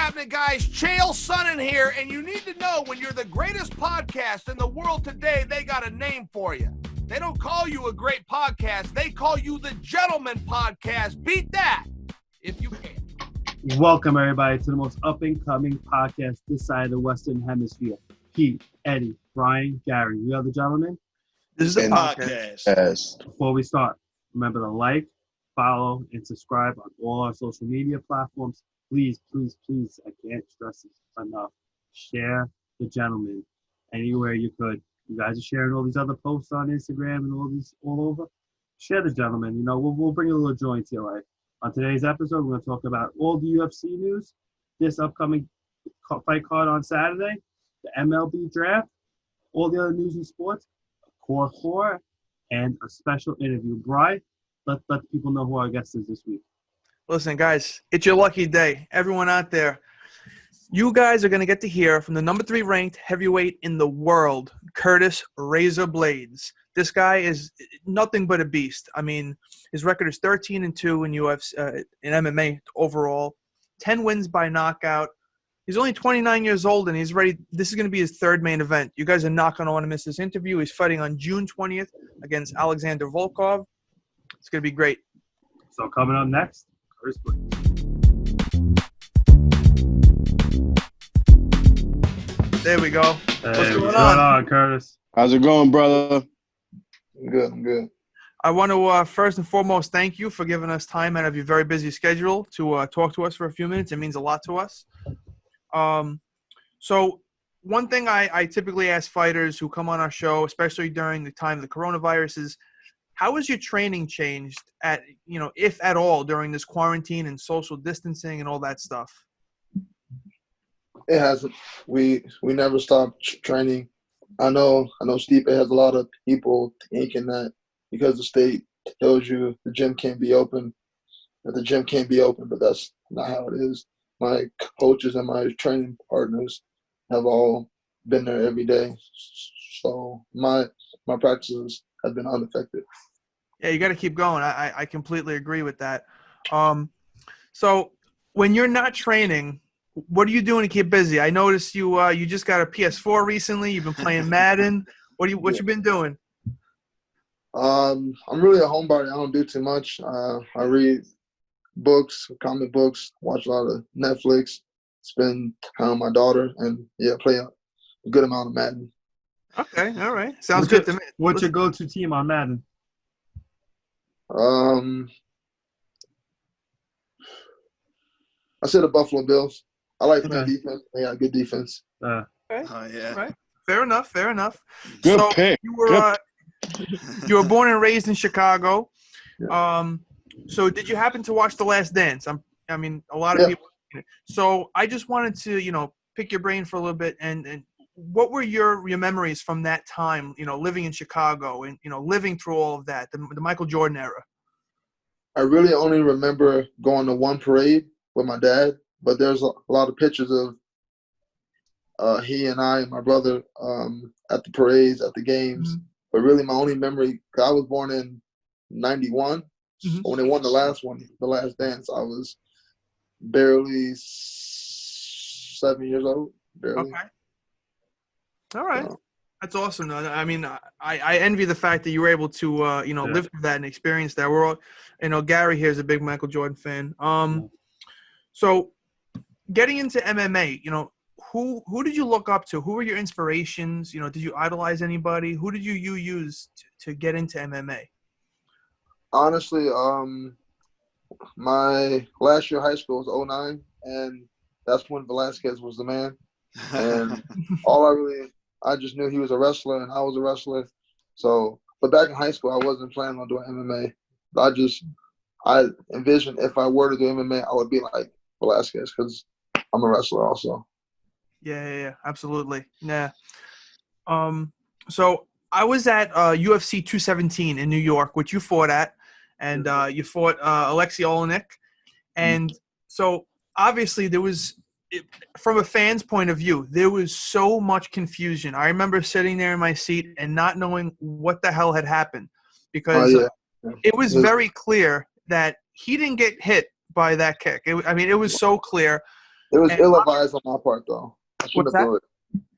happening, guys? Chael Sonnen here, and you need to know when you're the greatest podcast in the world today, they got a name for you. They don't call you a great podcast. They call you the Gentleman Podcast. Beat that if you can. Welcome, everybody, to the most up-and-coming podcast this side of the Western Hemisphere. Pete, Eddie, Brian, Gary, we are the Gentlemen. This is a podcast. Yes. Before we start, remember to like, follow, and subscribe on all our social media platforms. Please, please, please, I can't stress this enough. Share the Gentlemen anywhere you could. You guys are sharing all these other posts on Instagram and all over. Share the Gentlemen. You know, we'll bring a little joy into your life. On today's episode, we're going to talk about all the UFC news, this upcoming fight card on Saturday, the MLB Draft, all the other news in sports, Core 4, and a special interview. Brian, let the people know who our guest is this week. Listen, guys, it's your lucky day. Everyone out there, you guys are going to get to hear from the number 3 ranked heavyweight in the world, Curtis Razor Blaydes. This guy is nothing but a beast. I mean, his record is 13-2 in UFC, in MMA overall, 10 wins by knockout. He's only 29 years old, and he's ready. This is going to be his third main event. You guys are not going to want to miss this interview. He's fighting on June 20th against Alexander Volkov. It's going to be great. So coming up next, Curtis Blaydes. There we go. What's going on, Curtis? How's it going, brother? I'm good. I want to first and foremost thank you for giving us time out of your very busy schedule to talk to us for a few minutes. It means a lot to us. So one thing I typically ask fighters who come on our show, especially during the time of the coronavirus, is how has your training changed if at all, during this quarantine and social distancing and all that stuff? It hasn't. We never stopped training. I know Stipe has a lot of people thinking that because the state tells you the gym can't be open, but that's not how it is. My coaches and my training partners have all been there every day, so my practices have been unaffected. Yeah, you got to keep going. I completely agree with that. So when you're not training, what are you doing to keep busy? I noticed you just got a PS4 recently. You've been playing Madden. What you been doing? I'm really a homebody. I don't do too much. I read books, comic books, watch a lot of Netflix, spend time with my daughter, and play a good amount of Madden. Okay, all right. Sounds good to me. What's your go-to team on Madden? I said the Buffalo Bills. I like playing defense. They got good defense. Okay. Yeah. Right. Fair enough. Good so pick. You were born and raised in Chicago. Yeah. So did you happen to watch The Last Dance? A lot of people. So I just wanted to, pick your brain for a little bit. And what were your memories from that time, living in Chicago and, living through all of that, the Michael Jordan era? I really only remember going to one parade with my dad, but there's a lot of pictures of he and I and my brother at the parades, at the games. Mm-hmm. But really my only memory, I was born in 91. Mm-hmm. When they won the last one, The Last Dance, I was barely 7 years old. Barely. Okay. All right. That's awesome. I mean, I envy the fact that you were able to, live through that and experience that. We're all, Gary here is a big Michael Jordan fan. So getting into MMA, who did you look up to? Who were your inspirations? Did you idolize anybody? Who did you use to get into MMA? Honestly, my last year of high school was 09, and that's when Velasquez was the man. And I just knew he was a wrestler and I was a wrestler. So, but back in high school, I wasn't planning on doing MMA. I envisioned if I were to do MMA, I would be like Velasquez because I'm a wrestler also. Yeah, absolutely. Yeah. So I was at UFC 217 in New York, which you fought at, and you fought Alexei Olenek. And so obviously there was, from a fan's point of view, there was so much confusion. I remember sitting there in my seat and not knowing what the hell had happened because it was very clear that he didn't get hit by that kick. It was so clear. It was And ill-advised on my part, though. I shouldn't what's have that? threw it.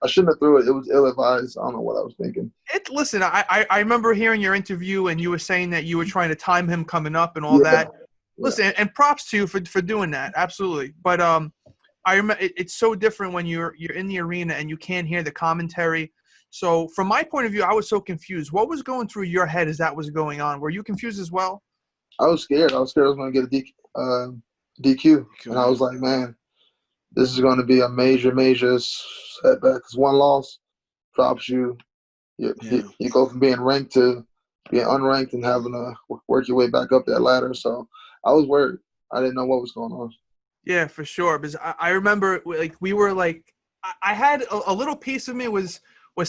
I shouldn't have threw it. It was ill-advised. I don't know what I was thinking. Listen, I remember hearing your interview, and you were saying that you were trying to time him coming up and all that. Listen, and props to you for doing that. Absolutely. But I remember it's so different when you're in the arena and you can't hear the commentary. So from my point of view, I was so confused. What was going through your head as that was going on? Were you confused as well? I was scared. I was scared I was going to get a DQ. And I was like, man, this is going to be a major, major setback. Because one loss drops you. You go from being ranked to being unranked and having to work your way back up that ladder. So I was worried. I didn't know what was going on. Yeah, for sure. Because I remember, like, we were like, I had a little piece of me was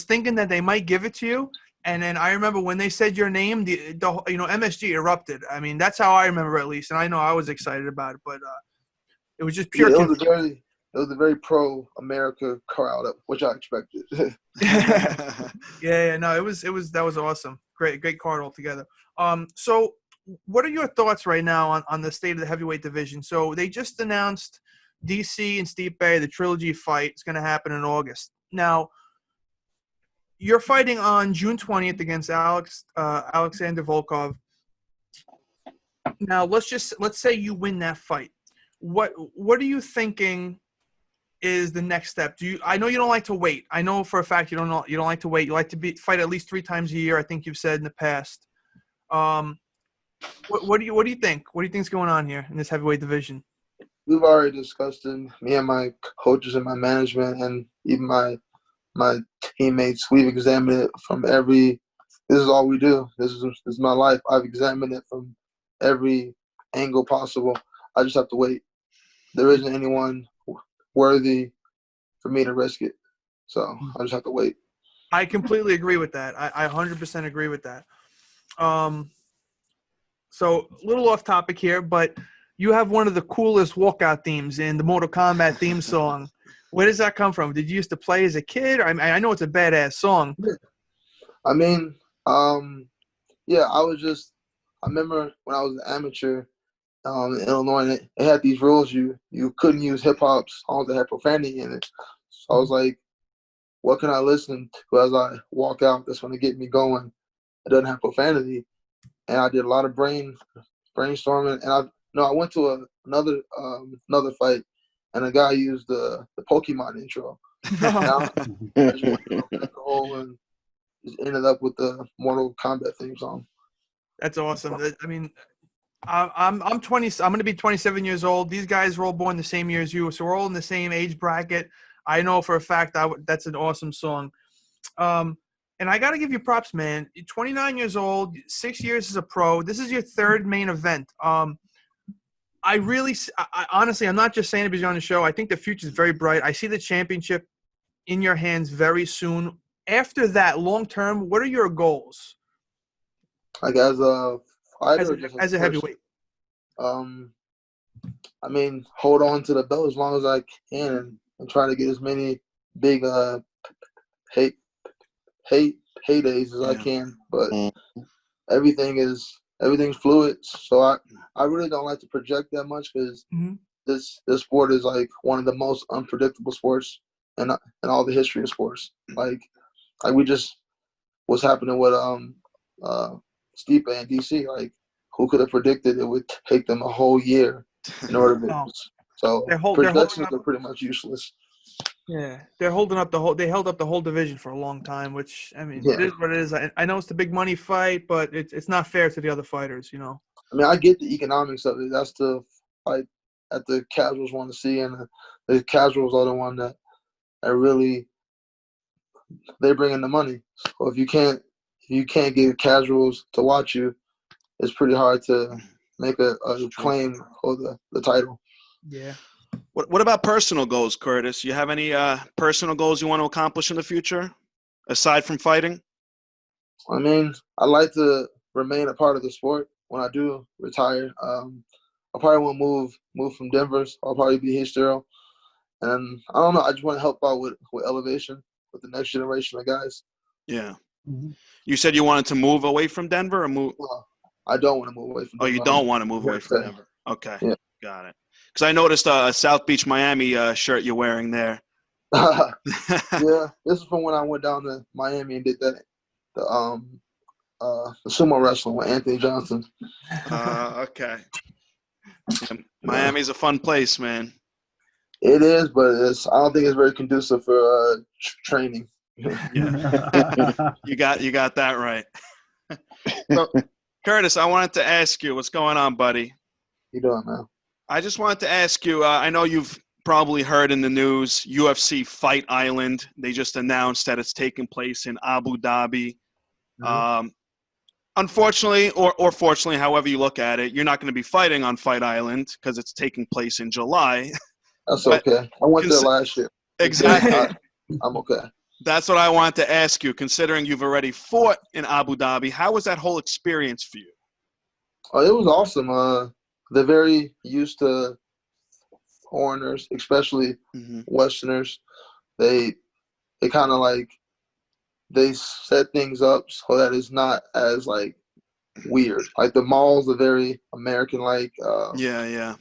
thinking that they might give it to you. And then I remember when they said your name, the MSG erupted. I mean, that's how I remember, at least. And I know I was excited about it, but it was just pure. Yeah, it was a very pro-America crowd, which I expected. Yeah, no, that was awesome. Great card altogether. So what are your thoughts right now on the state of the heavyweight division? So they just announced DC and Stipe, the trilogy fight is going to happen in August. Now, you're fighting on June 20th against Alexander Volkov. Now, let's say you win that fight. What are you thinking is the next step? I know you don't like to wait. I know for a fact you don't like to wait. You like to fight at least 3 times a year. I think you've said in the past. What do you think? What do you think's going on here in this heavyweight division? We've already discussed it. Me and my coaches and my management and even my teammates. We've examined it from every. This is all we do. This is my life. I've examined it from every angle possible. I just have to wait. There isn't anyone worthy for me to risk it. So I just have to wait. I completely agree with that. I 100% agree with that. So a little off topic here, but you have one of the coolest walkout themes in the Mortal Kombat theme song. Where does that come from? Did you used to play as a kid? I know it's a badass song. I mean, yeah, I remember when I was an amateur in Illinois, and it had these rules. You couldn't use hip-hop songs that had profanity in it. So I was like, what can I listen to as I walk out that's going to get me going? It doesn't have profanity. And I did a lot of brainstorming. And I went to another fight, and a guy used the Pokemon intro. Now, I just went down the hole and just ended up with the Mortal Kombat theme song. That's awesome. I mean, I'm 20. I'm going to be 27 years old. These guys were all born the same year as you, so we're all in the same age bracket. I know for a fact that's an awesome song. And I got to give you props, man. You're 29 years old, 6 years as a pro. This is your third main event. I honestly, I'm not just saying it because you're on the show. I think the future is very bright. I see the championship in your hands very soon. After that, long term, what are your goals? Like as a fighter, as a heavyweight. I mean, hold on to the belt as long as I can and try to get as many big heydays as I can. But everything's fluid. So I really don't like to project that much because this sport is like one of the most unpredictable sports in all the history of sports. Like we just what's happening with Stipe and DC. Like who could have predicted it would take them a whole year in order to so projections are pretty much useless. Yeah, they held up the whole division for a long time, which I mean, it is what it is. I know it's the big money fight, but it's not fair to the other fighters, you know. I mean, I get the economics of it. That's the fight that the casuals want to see, and the casuals are the one that really they bring in the money. So if you can't get casuals to watch you, it's pretty hard to make a claim for the title. Yeah. What about personal goals, Curtis? You have any personal goals you want to accomplish in the future, aside from fighting? I mean, I like to remain a part of the sport when I do retire. I probably won't move from Denver. So I'll probably be here still. And I don't know. I just want to help out with elevation with the next generation of guys. Yeah. You said you wanted to move away from Denver or move? Well, I don't want to move away from Denver. Oh, you don't want to move away from Denver. Okay. Yeah. Got it. Because I noticed a South Beach, Miami shirt you're wearing there. Yeah, this is from when I went down to Miami and did the sumo wrestling with Anthony Johnson. Okay. Yeah, Miami's a fun place, man. It is, but I don't think it's very conducive for training. Yeah. You got that right. So, Curtis, I wanted to ask you, what's going on, buddy? You doing, man? I just wanted to ask you, I know you've probably heard in the news, UFC Fight Island. They just announced that it's taking place in Abu Dhabi. Mhm. Unfortunately, or fortunately, however you look at it, you're not going to be fighting on Fight Island because it's taking place in July. That's But okay. I went there last year. Exactly. I'm okay. That's what I wanted to ask you. Considering you've already fought in Abu Dhabi, how was that whole experience for you? Oh, it was awesome. They're very used to foreigners, especially Westerners. They kind of like they set things up so that it's not as like weird. Like the malls are very American-like. Yeah.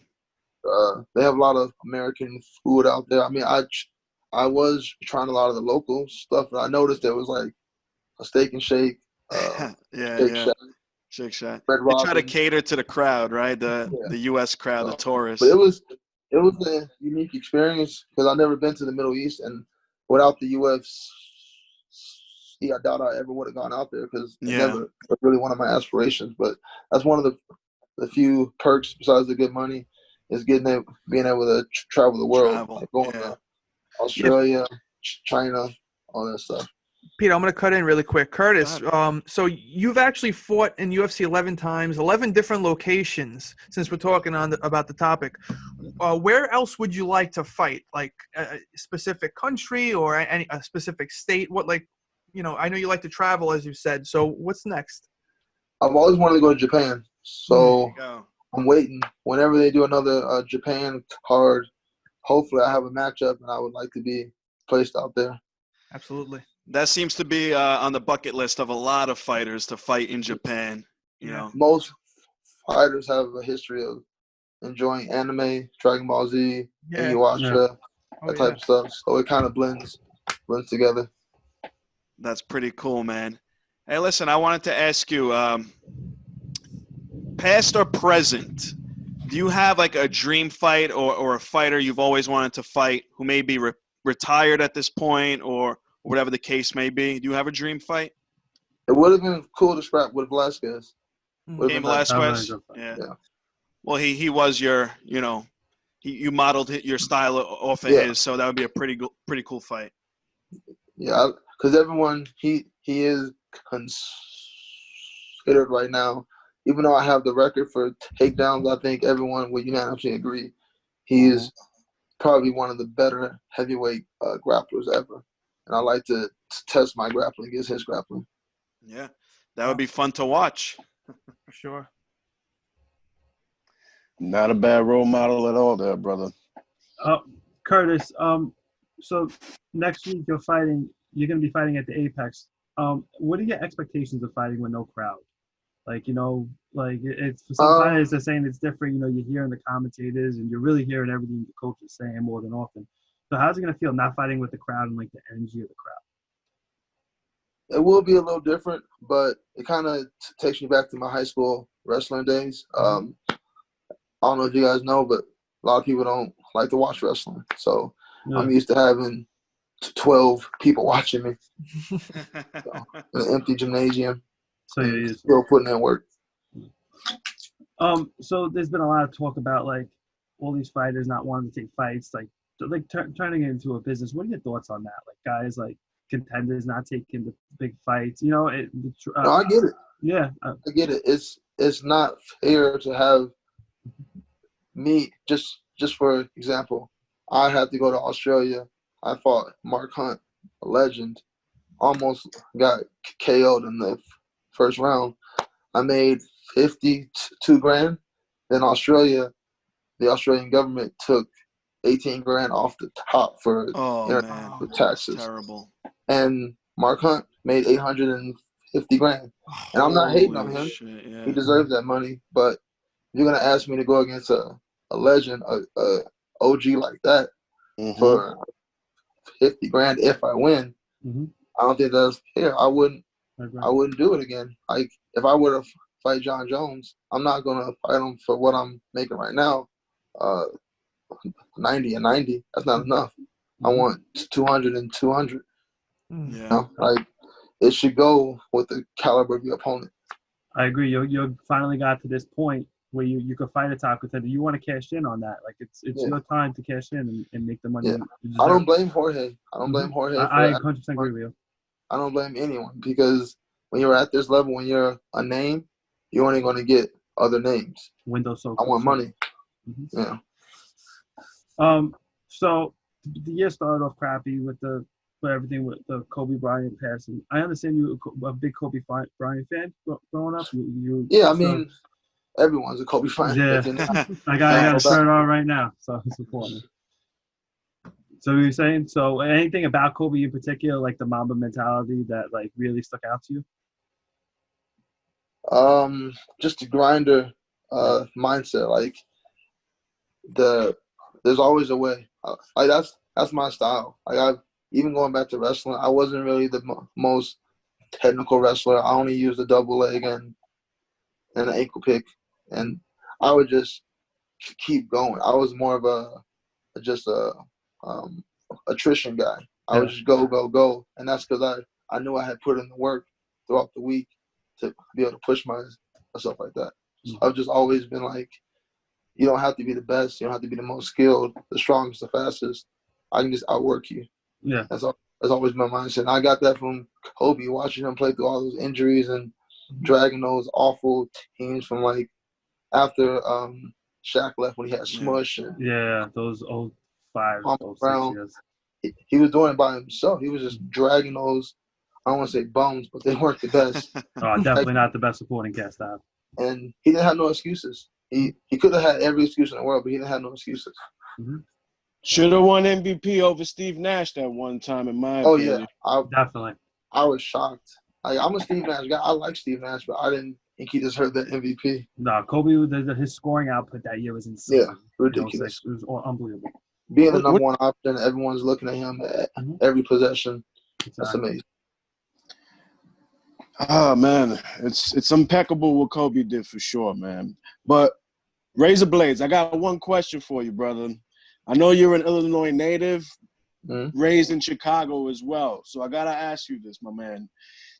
They have a lot of American food out there. I mean, I was trying a lot of the local stuff, and I noticed there was like a Steak and Shake, Shake Shack, Shake Shack. Red They try to Robin. cater to the crowd, right? The U.S. crowd, the tourists. But it was a unique experience because I've never been to the Middle East, and without the UFC, I doubt I ever would have gone out there because it never was really one of my aspirations. But that's one of the few perks besides the good money is being able to travel the world, like going to Australia, China, all that stuff. Peter, I'm going to cut in really quick. Curtis, so you've actually fought in UFC 11 times, 11 different locations, since we're talking about the topic. Where else would you like to fight? Like a specific country or a specific state? What, like, you know, I know you like to travel, as you said. So what's next? I've always wanted to go to Japan. So I'm waiting. Whenever they do another Japan card, hopefully I have a matchup and I would like to be placed out there. Absolutely. That seems to be on the bucket list of a lot of fighters to fight in Japan. You know, most fighters have a history of enjoying anime, Dragon Ball Z, Inuyasha, that type of stuff. So it kind of blends together. That's pretty cool, man. Hey, listen, I wanted to ask you, past or present, do you have like a dream fight or a fighter you've always wanted to fight who may be retired at this point or whatever the case may be? Do you have a dream fight? It would have been cool to scrap with Velasquez. Cain Velasquez? Yeah. Well, he was your, you know, you modeled your style off of his, so that would be a pretty cool fight. Yeah, because everyone, he is considered right now, even though I have the record for takedowns, I think everyone would unanimously agree he is probably one of the better heavyweight grapplers ever. And I like to test my grappling against his grappling. Yeah, that would be fun to watch. For sure. Not a bad role model at all there, brother. Curtis, so next week you're going to be fighting at the Apex. What are your expectations of fighting with no crowd? Like, you know, like it's for some fighters, they're saying it's different. You know, you're hearing the commentators and you're really hearing everything the coach is saying more than often. So how's it going to feel not fighting with the crowd and like the energy of the crowd? It will be a little different, but it kind of takes me back to my high school wrestling days. I don't know if you guys know, but a lot of people don't like to watch wrestling. So I'm used to having 12 people watching me in an empty gymnasium. So you're still putting in work. So there's been a lot of talk about like all these fighters not wanting to take fights, like turning it into a business. What are your thoughts on that? Like guys like contenders not taking the big fights. You know, no, I get it. Yeah, I get it. It's not fair to have me. Just for example, I had to go to Australia. I fought Mark Hunt, a legend. Almost got KO'd in the first round. I made $52,000. Then Australia, the Australian government took $18,000 off the top for taxes. Terrible. And Mark Hunt made $850,000. And I'm not hating on him. Shit, yeah. He deserves that money. But if you're gonna ask me to go against a legend, a OG like that for 50 grand if I win. I don't think that's fair. I wouldn't do it again. Like if I were to fight Jon Jones, I'm not gonna fight him for what I'm making right now. 90 and 90. That's not enough. I want 200 and 200. Yeah. You know? Like it should go with the caliber of your opponent. I agree. You finally got to this point where you could fight a top contender. You want to cash in on that. Like it's your time to cash in and make the money. Yeah. I don't blame Jorge. I 100% agree with you. I don't blame anyone because when you're at this level, when you're a name, you're only going to get other names. Windows so I want money. Yeah. So the year started off crappy with everything with the Kobe Bryant passing. I understand you were a big Kobe Bryant fan growing up. I mean, everyone's a Kobe fan. Yeah, I got to turn it on right now. So it's important. So you were saying, so anything about Kobe in particular, like the Mamba mentality that like really stuck out to you? Just a grinder mindset. Like there's always a way. Like that's my style. Like even going back to wrestling, I wasn't really the most technical wrestler. I only used a double leg and an ankle pick, and I would just keep going. I was more of a attrition guy. I would just go, and that's because I knew I had put in the work throughout the week to be able to push myself like that. So I've just always been like, you don't have to be the best. You don't have to be the most skilled, the strongest, the fastest. I can just outwork you. Yeah, that's always my mindset. And I got that from Kobe, watching him play through all those injuries and dragging those awful teams from like after Shaq left when he had Smush. And those 05, 06 years. He was doing it by himself. He was just dragging those, I don't want to say bums, but they weren't the best. Definitely not the best supporting cast out. And he didn't have no excuses. He could have had every excuse in the world, but he didn't have no excuses. Should have won MVP over Steve Nash that one time, in my opinion. Yeah, definitely. I was shocked. I'm a Steve Nash guy. I like Steve Nash, but I didn't think he deserved that MVP. No, Kobe, his scoring output that year was insane. Yeah, ridiculous. It was unbelievable. Being the number one option, everyone's looking at him at every possession. Exactly. That's amazing. Oh, man. It's impeccable what Kobe did for sure, man. But Razor Blaydes, I got one question for you, brother. I know you're an Illinois native, raised in Chicago as well. So I got to ask you this, my man.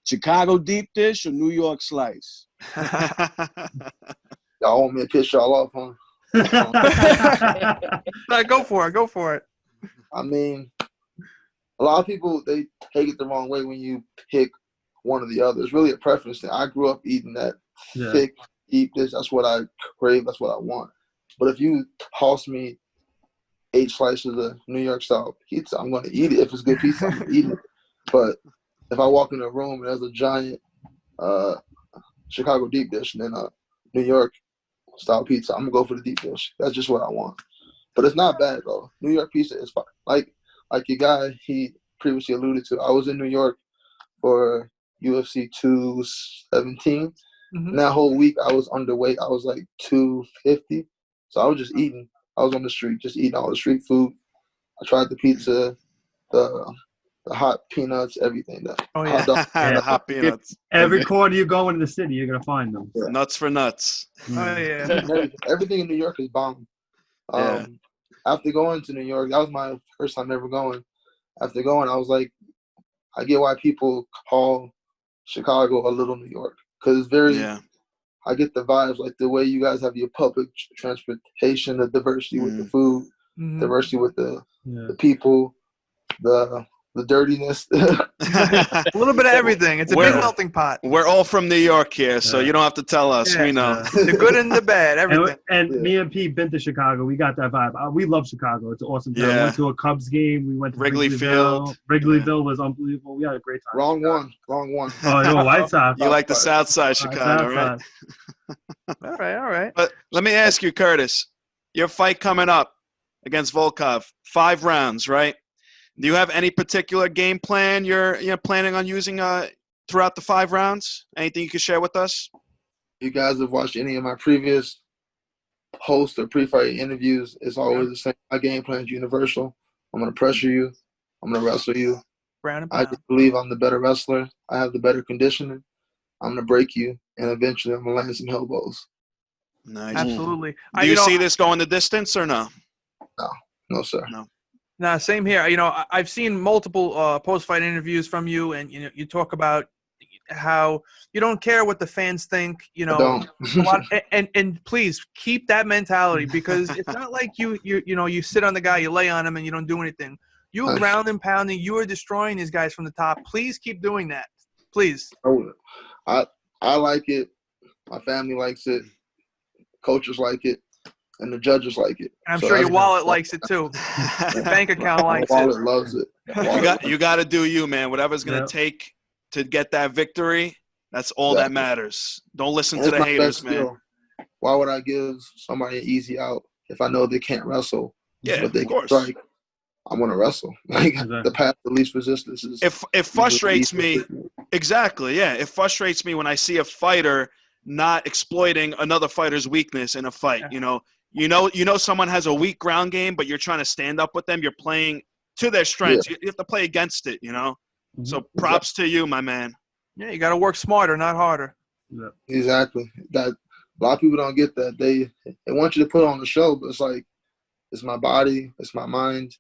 Chicago deep dish or New York slice? Y'all want me to piss y'all off, huh? No, go for it. I mean, a lot of people, they take it the wrong way when you pick one or the other. It's really a preference thing. I grew up eating that thick, deep dish. That's what I crave. That's what I want. But if you toss me 8 slices of New York style pizza, I'm going to eat it. If it's good pizza, I'm going to eat it. But if I walk in a room and there's a giant Chicago deep dish and then a New York style pizza, I'm going to go for the deep dish. That's just what I want. But it's not bad, though. New York pizza is fine. Like your guy, he previously alluded to, I was in New York for UFC 217. And that whole week, I was underweight. I was like 250. So I was just eating. I was on the street, just eating all the street food. I tried the pizza, the hot peanuts, everything. The hot peanuts. Every corner you go in the city, you're gonna find them. Yeah. Nuts for nuts. Oh yeah. Everything in New York is bomb. After going to New York, that was my first time ever going. After going, I was like, I get why people call Chicago a little New York, because it's very. Yeah. I get the vibes, like the way you guys have your public transportation, the diversity with the food, diversity with the people, the dirtiness. A little bit of everything. It's a big melting pot. We're all from New York here, so you don't have to tell us. We know. The good and the bad, everything. And me and Pete been to Chicago. We got that vibe. We love Chicago. It's awesome. Yeah. We went to a Cubs game. We went to Wrigley Field. Wrigleyville was unbelievable. We had a great time. Wrong one. Oh, no, White Sox. You like the South Side Chicago, right? All right. But let me ask you, Curtis, your fight coming up against Volkov, 5 rounds, right? Do you have any particular game plan you're planning on using throughout the 5 rounds? Anything you can share with us? You guys have watched any of my previous post or pre-fight interviews, it's always the same. My game plan is universal. I'm gonna pressure you. I'm gonna wrestle you. Ground and I pound. just believe I'm the better wrestler. I have the better conditioning. I'm gonna break you, and eventually I'm gonna land some elbows. Nice. Absolutely. Do you see this going the distance or no? No, sir. No. Nah, same here. I've seen multiple post-fight interviews from you, and you talk about how you don't care what the fans think. I don't. A lot, and please keep that mentality, because it's not like you sit on the guy, you lay on him, and you don't do anything. You are ground and pounding. You are destroying these guys from the top. Please keep doing that. Please. I like it. My family likes it. Coaches like it. And the judges like it. I'm sure your wallet likes it too. Your bank account likes it. My wallet loves it. You got to do you, man. Whatever's going to take to get that victory, that's all that matters. Don't listen to the haters, man. Why would I give somebody an easy out if I know they can't wrestle? Yeah, but they of course. Can strike? I want to wrestle. Like the path of least resistance is. It frustrates me. Exactly. Yeah, it frustrates me when I see a fighter not exploiting another fighter's weakness in a fight. You know someone has a weak ground game, but you're trying to stand up with them. You're playing to their strengths. You have to play against it. So props to you, my man. Yeah, you got to work smarter, not harder. Yeah. Exactly. That a lot of people don't get that. They want you to put on the show, but it's like it's my body, it's my mind,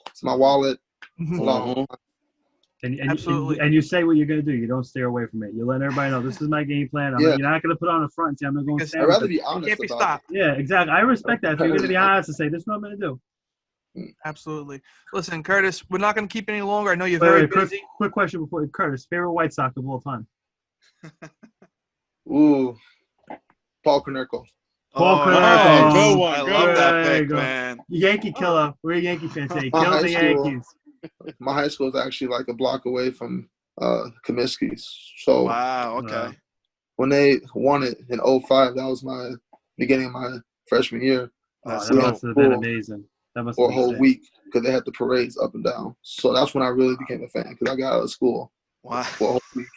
it's my wallet. Absolutely. And you say what you're going to do. You don't steer away from it. You let everybody know this is my game plan. You're not going to put on a front and say I'm going to go. I'd rather be honest about it. Yeah, exactly. I respect that. If you're going to be honest and say this is what I'm going to do. Absolutely. Listen, Curtis, we're not going to keep any longer. I know you're very busy. Quick question before Curtis. Favorite White Sox of all time? Ooh, Paul Konerko. Good one. I love that pick, man. Yankee killer. We're a Yankee fans. He killed the Yankees. My high school is actually like a block away from Comiskey. So wow, okay. When they won it in 2005, that was my beginning of my freshman year. That must have been amazing. That must for a whole week because they had the parades up and down. So that's when I really became a fan because I got out of school for a whole week.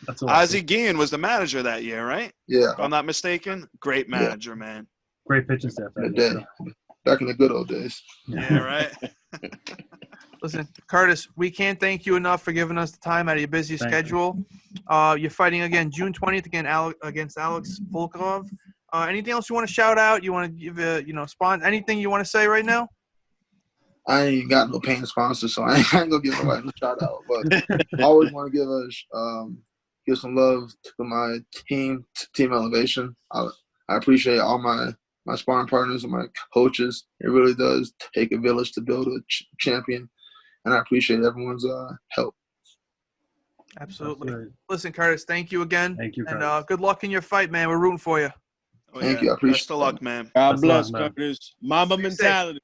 That's awesome. Ozzie Guillen was the manager that year, right? Yeah. If I'm not mistaken. Great manager, man. Great pitching staff. Back in the good old days. Yeah, right. Listen, Curtis, we can't thank you enough for giving us the time out of your busy schedule. You're fighting again June 20th against Alex Volkov. Anything else you want to shout out? You want to give spawn? Anything you want to say right now? I ain't got no paying sponsors, so I ain't gonna give nobody a shout out. But I always want to give some love to my team Elevation. I appreciate all my sparring partners and my coaches. It really does take a village to build a champion, and I appreciate everyone's help. Absolutely. Listen, Curtis, thank you again. Thank you, and Curtis. good luck in your fight, man. We're rooting for you. Thank you. I appreciate it. Best of luck, man. God bless, Curtis. Mamba Stay mentality.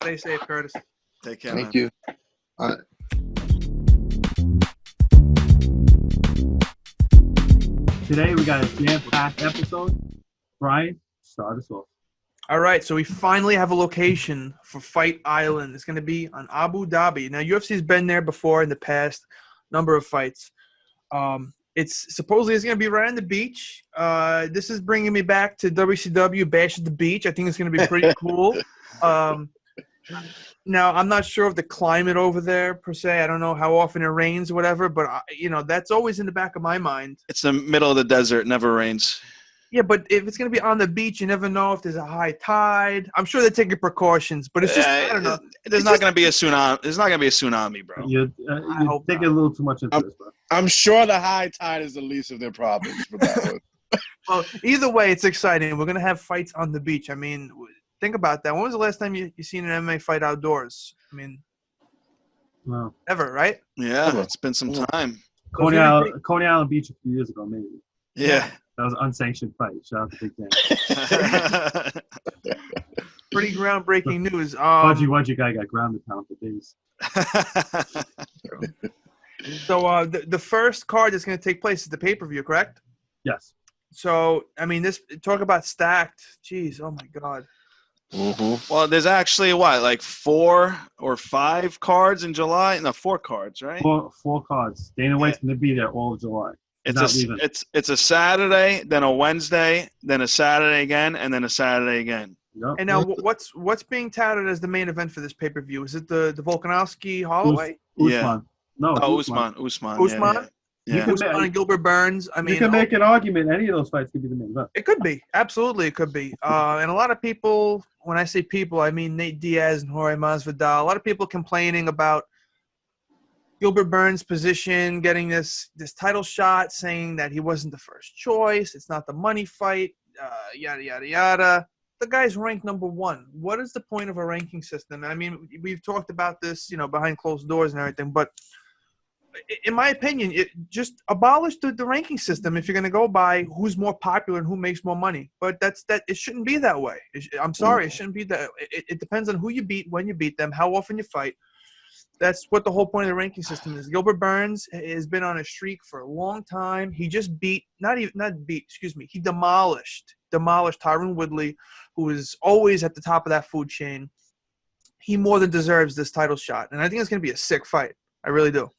Stay safe, Curtis. Take care, Thank you. All right. Today we got a jam-packed episode. Brian, start us off. All right, so we finally have a location for Fight Island. It's going to be on Abu Dhabi. Now, UFC's been there before in the past number of fights. It's supposedly it's going to be right on the beach. This is bringing me back to WCW Bash at the Beach. I think it's going to be pretty cool. Now, I'm not sure of the climate over there per se. I don't know how often it rains or whatever, but that's always in the back of my mind. It's the middle of the desert. It never rains. Yeah, but if it's going to be on the beach, you never know if there's a high tide. I'm sure they're taking precautions, but it's just, I don't know. There's not going to be a tsunami. There's not going to be a tsunami, bro. You're thinking a little too much into this, bro. I'm sure the high tide is the least of their problems for that one. Well, either way, it's exciting. We're going to have fights on the beach. I mean, think about that. When was the last time you seen an MMA fight outdoors? I mean, ever, right? Yeah, it's been some time. Coney Island Beach a few years ago, maybe. Yeah. That was an unsanctioned fight. Shout out to Big Dan. Pretty groundbreaking news. Pudgy guy got grounded pound for days. So the first card that's going to take place is the pay-per-view, correct? Yes. So, I mean, talk about stacked. Jeez, oh my God. Mm-hmm. Well, there's actually like 4 or 5 cards in July? No, 4 cards, right? Four cards. Dana White's going to be there all of July. It's a Saturday, then a Wednesday, then a Saturday again, and then a Saturday again. Yep. And now, what's being touted as the main event for this pay-per-view? Is it the Volkanovski Holloway? Usman. No, Usman. Usman? Yeah. Usman and Gilbert Burns. I mean, you can make an argument. Any of those fights could be the main event. It could be. Absolutely, it could be. And a lot of people, when I say people, I mean Nate Diaz and Jorge Masvidal. A lot of people complaining about Gilbert Burns' position, getting this title shot, saying that he wasn't the first choice. It's not the money fight, yada, yada, yada. The guy's ranked number 1. What is the point of a ranking system? I mean, we've talked about this, behind closed doors and everything, but in my opinion, it just abolish the ranking system if you're going to go by who's more popular and who makes more money. But it shouldn't be that way. I'm sorry, it shouldn't be that. It depends on who you beat, when you beat them, how often you fight. That's what the whole point of the ranking system is. Gilbert Burns has been on a streak for a long time. He just he demolished Tyron Woodley, who is always at the top of that food chain. He more than deserves this title shot, and I think it's going to be a sick fight. I really do.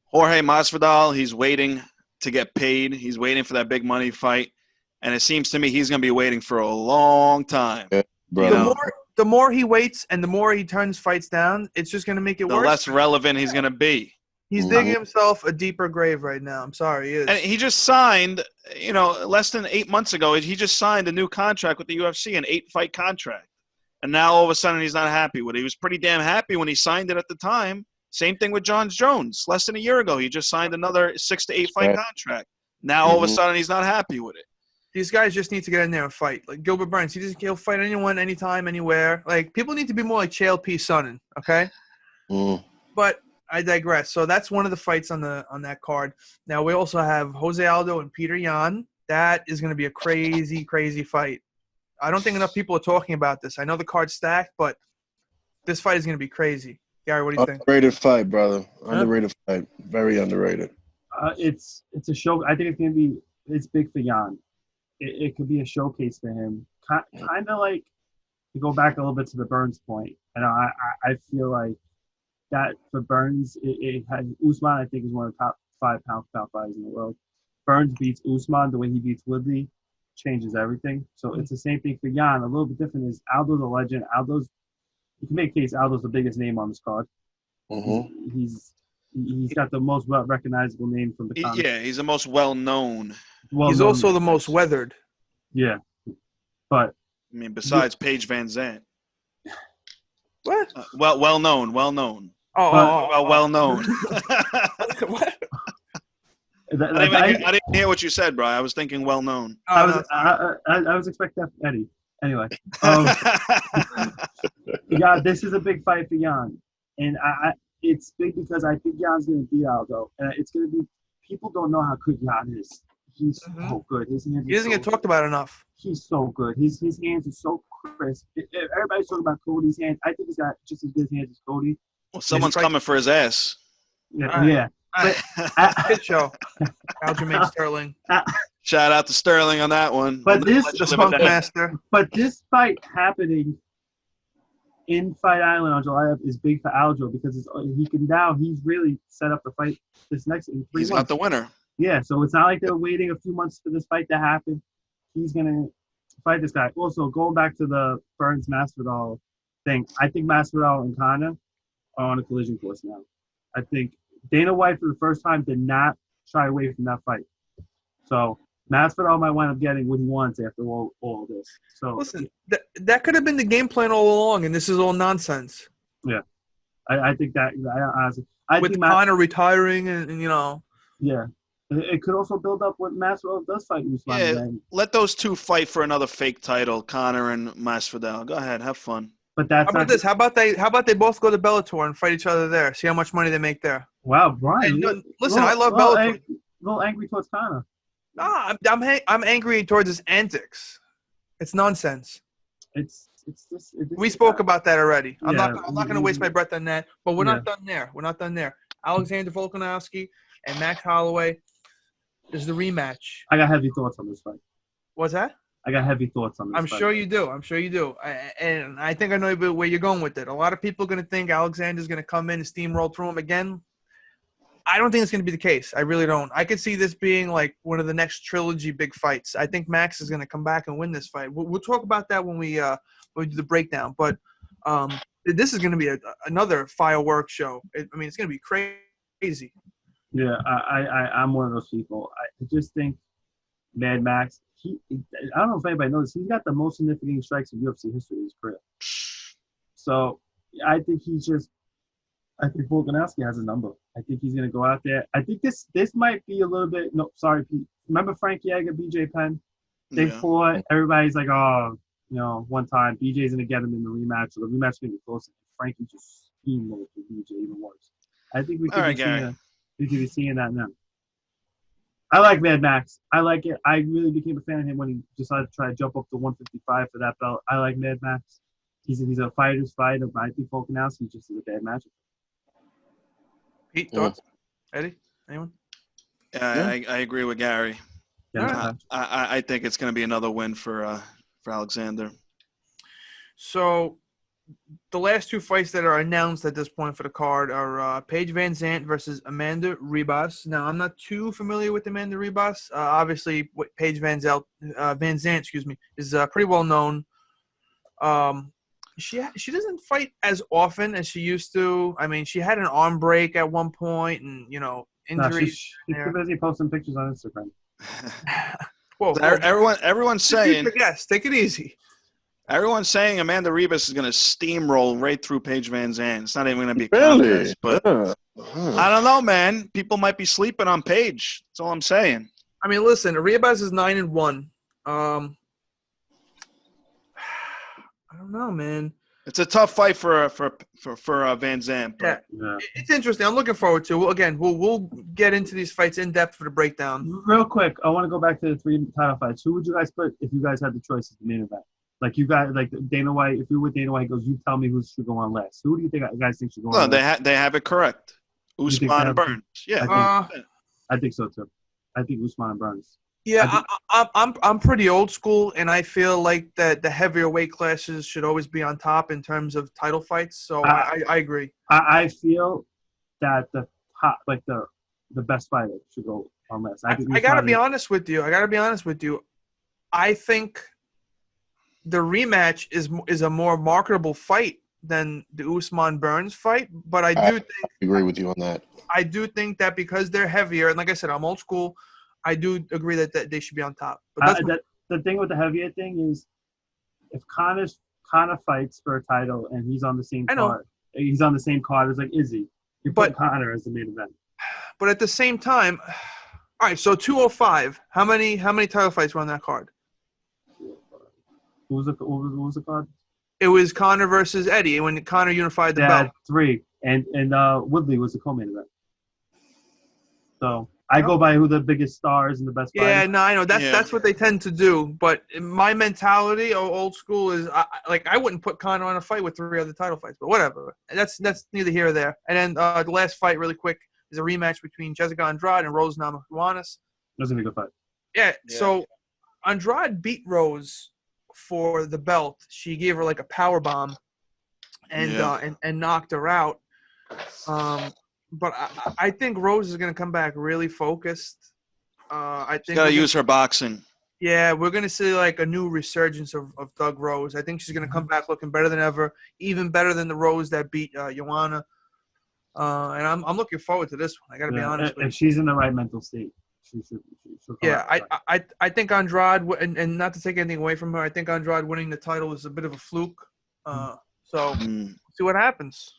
Jorge Masvidal, he's waiting to get paid. He's waiting for that big money fight. And it seems to me he's going to be waiting for a long time. Yeah, The more he waits and the more he turns fights down, it's just going to make it worse. The less relevant he's going to be. He's digging himself a deeper grave right now. I'm sorry, he is. And he just signed, less than 8 months ago, he just signed a new contract with the UFC, an 8-fight contract. And now all of a sudden he's not happy with it. He was pretty damn happy when he signed it at the time. Same thing with Jon Jones. Less than a year ago, he just signed another 6 to 8 fight contract. Now all of a sudden he's not happy with it. These guys just need to get in there and fight. Like Gilbert Burns, he'll fight anyone, anytime, anywhere. Like people need to be more like Chael P. Sonnen, okay? But I digress. So that's one of the fights on that card. Now we also have Jose Aldo and Peter Yan. That is going to be a crazy, crazy fight. I don't think enough people are talking about this. I know the card's stacked, but this fight is going to be crazy. Gary, what do you think? Underrated fight, brother. Underrated fight. Very underrated. It's a show. I think it's big for Yan. It could be a showcase for him. Kind of like, to go back a little bit to the Burns point, and I feel like that for Burns, it has Usman, I think, is one of the top 5 pound fighters in the world. Burns beats Usman the way he beats Woodley, changes everything. So it's the same thing for Yan. A little bit different is Aldo's a legend. You can make a case Aldo's the biggest name on this card. He's got the most recognizable name from the comic. Yeah, he's the most well-known. He's also the most weathered. Yeah. But I mean, besides Paige Vanzant. What? Well-known. Well-known. What? I didn't hear what you said, bro. I was thinking well-known. I was expecting that from Eddie. Anyway. Yeah, this is a big fight for Yan. And it's big because I think Jan's going to beat Aldo. And it's going to be – people don't know how good Yan is. He's so good. His hands he doesn't get talked about enough. He's so good. His hands are so crisp. Everybody's talking about Cody's hands. I think he's got just as good hands as Cody. Well, someone's coming for his ass. Yeah. Good show. Aljamain Sterling. Shout out to Sterling on that one. But the Spunk Master. But this fight happening in Fight Island on July is big for Aldo because he's really set up the fight this next in 3 months. He's got the winner. Yeah, so it's not like they're waiting a few months for this fight to happen. He's gonna fight this guy. Also, going back to the Burns Masvidal thing, I think Masvidal and Conor are on a collision course now. I think Dana White for the first time did not shy away from that fight. So Masvidal might wind up getting what he wants after all this. So listen, that could have been the game plan all along, and this is all nonsense. Yeah, I think that. Honestly, with Conor retiring, and Yeah, it could also build up what Masvidal does fight Usman. Yeah, let those two fight for another fake title, Conor and Masvidal. Go ahead, have fun. But that's how about this? How about they both go to Bellator and fight each other there? See how much money they make there. Wow, Brian. Hey, listen, I love Bellator. A little angry towards Conor. No, I'm angry towards his antics. It's nonsense. We spoke about that already. I'm not going to waste my breath on that. But we're not done there. We're not done there. Alexander Volkanovski and Max Holloway is the rematch. I got heavy thoughts on this fight. What's that? I got heavy thoughts on this fight. I'm sure you do. And I think I know where you're going with it. A lot of people are going to think Alexander's going to come in and steamroll through him again. I don't think it's going to be the case. I really don't. I could see this being like one of the next trilogy big fights. I think Max is going to come back and win this fight. We'll talk about that when we do the breakdown. But this is going to be another fireworks show. It's going to be crazy. Yeah, I'm one of those people. I just think Mad Max. I don't know if anybody knows. He's got the most significant strikes in UFC history in his career. So I think I think Volkanovski has a number. I think he's going to go out there. I think this might be a little bit – no, sorry, Pete. Remember Frank Yeager, BJ Penn? They fought. Everybody's like, oh, one time BJ's going to get him in the rematch. So the rematch is going to be close. And Frankie just steamrolled BJ even worse. I think we could be seeing that now. I like Mad Max. I like it. I really became a fan of him when he decided to try to jump up to 155 for that belt. I like Mad Max. He's a fighter's fighter, but I think Volkanovski just is a bad matchup. Pete, thoughts? Eddie? Anyone? I agree with Gary. Yeah, I think it's going to be another win for Alexander. So the last two fights that are announced at this point for the card are Paige Vanzant versus Amanda Rebus. Now, I'm not too familiar with Amanda Rebus. Obviously, Paige Vanzant, is pretty well known. She doesn't fight as often as she used to. She had an arm break at one point, and injuries. She's too busy posting pictures on Instagram. Whoa, everyone's saying. Yes, take it easy. Everyone's saying Amanda Rebus is going to steamroll right through Paige Vanzant. It's not even going to be a Really? contest, but I don't know, man. People might be sleeping on Paige. That's all I'm saying. Listen, Rebus is 9-1. I don't know, man. It's a tough fight for Vanzant. But. Yeah, it's interesting. I'm looking forward to it. We'll get into these fights in depth for the breakdown. Real quick, I want to go back to the 3 title fights. Who would you guys put if you guys had the choice as the main event? Like you guys, like Dana White. If you're with Dana White, he goes, you tell me who should go on last. Who do you guys think should go on last? No, they have it correct. Usman and Burns. Yeah, I think so too. I think Usman and Burns. Yeah, I'm pretty old school, and I feel like that the heavier weight classes should always be on top in terms of title fights. So I agree. I feel that the top, like the best fighter should go on last. I gotta be honest with you. I think the rematch is a more marketable fight than the Usman Burns fight, but I agree with you on that. I do think that because they're heavier, and like I said, I'm old school. I do agree that they should be on top. But the thing with the heavier thing is, if Conor fights for a title and he's on the same card, he's on the same card as like Izzy. You put Conor as the main event. But at the same time, all right. So 205. How many title fights were on that card? What was the card? It was Conor versus Eddie when Conor unified the belt. 3, and Woodley was the co-main event. So. I go by who the biggest stars and the best fighters. Yeah, no, I know. That's what they tend to do. But my mentality, old school, is I wouldn't put Conor on a fight with 3 other title fights. But whatever. That's neither here or there. And then the last fight, really quick, is a rematch between Jessica Andrade and Rose Namajuanis. That was a good fight. Yeah, so Andrade beat Rose for the belt. She gave her like a power bomb and knocked her out. But I think Rose is going to come back really focused. I think she's got to use her boxing. Yeah, we're going to see like a new resurgence of Doug Rose. I think she's going to come back looking better than ever, even better than the Rose that beat Joanna. And I'm looking forward to this one. I got to be honest with you. If she's in the right mental state, she'll I think Andrade, and not to take anything away from her, I think Andrade winning the title is a bit of a fluke. So see what happens.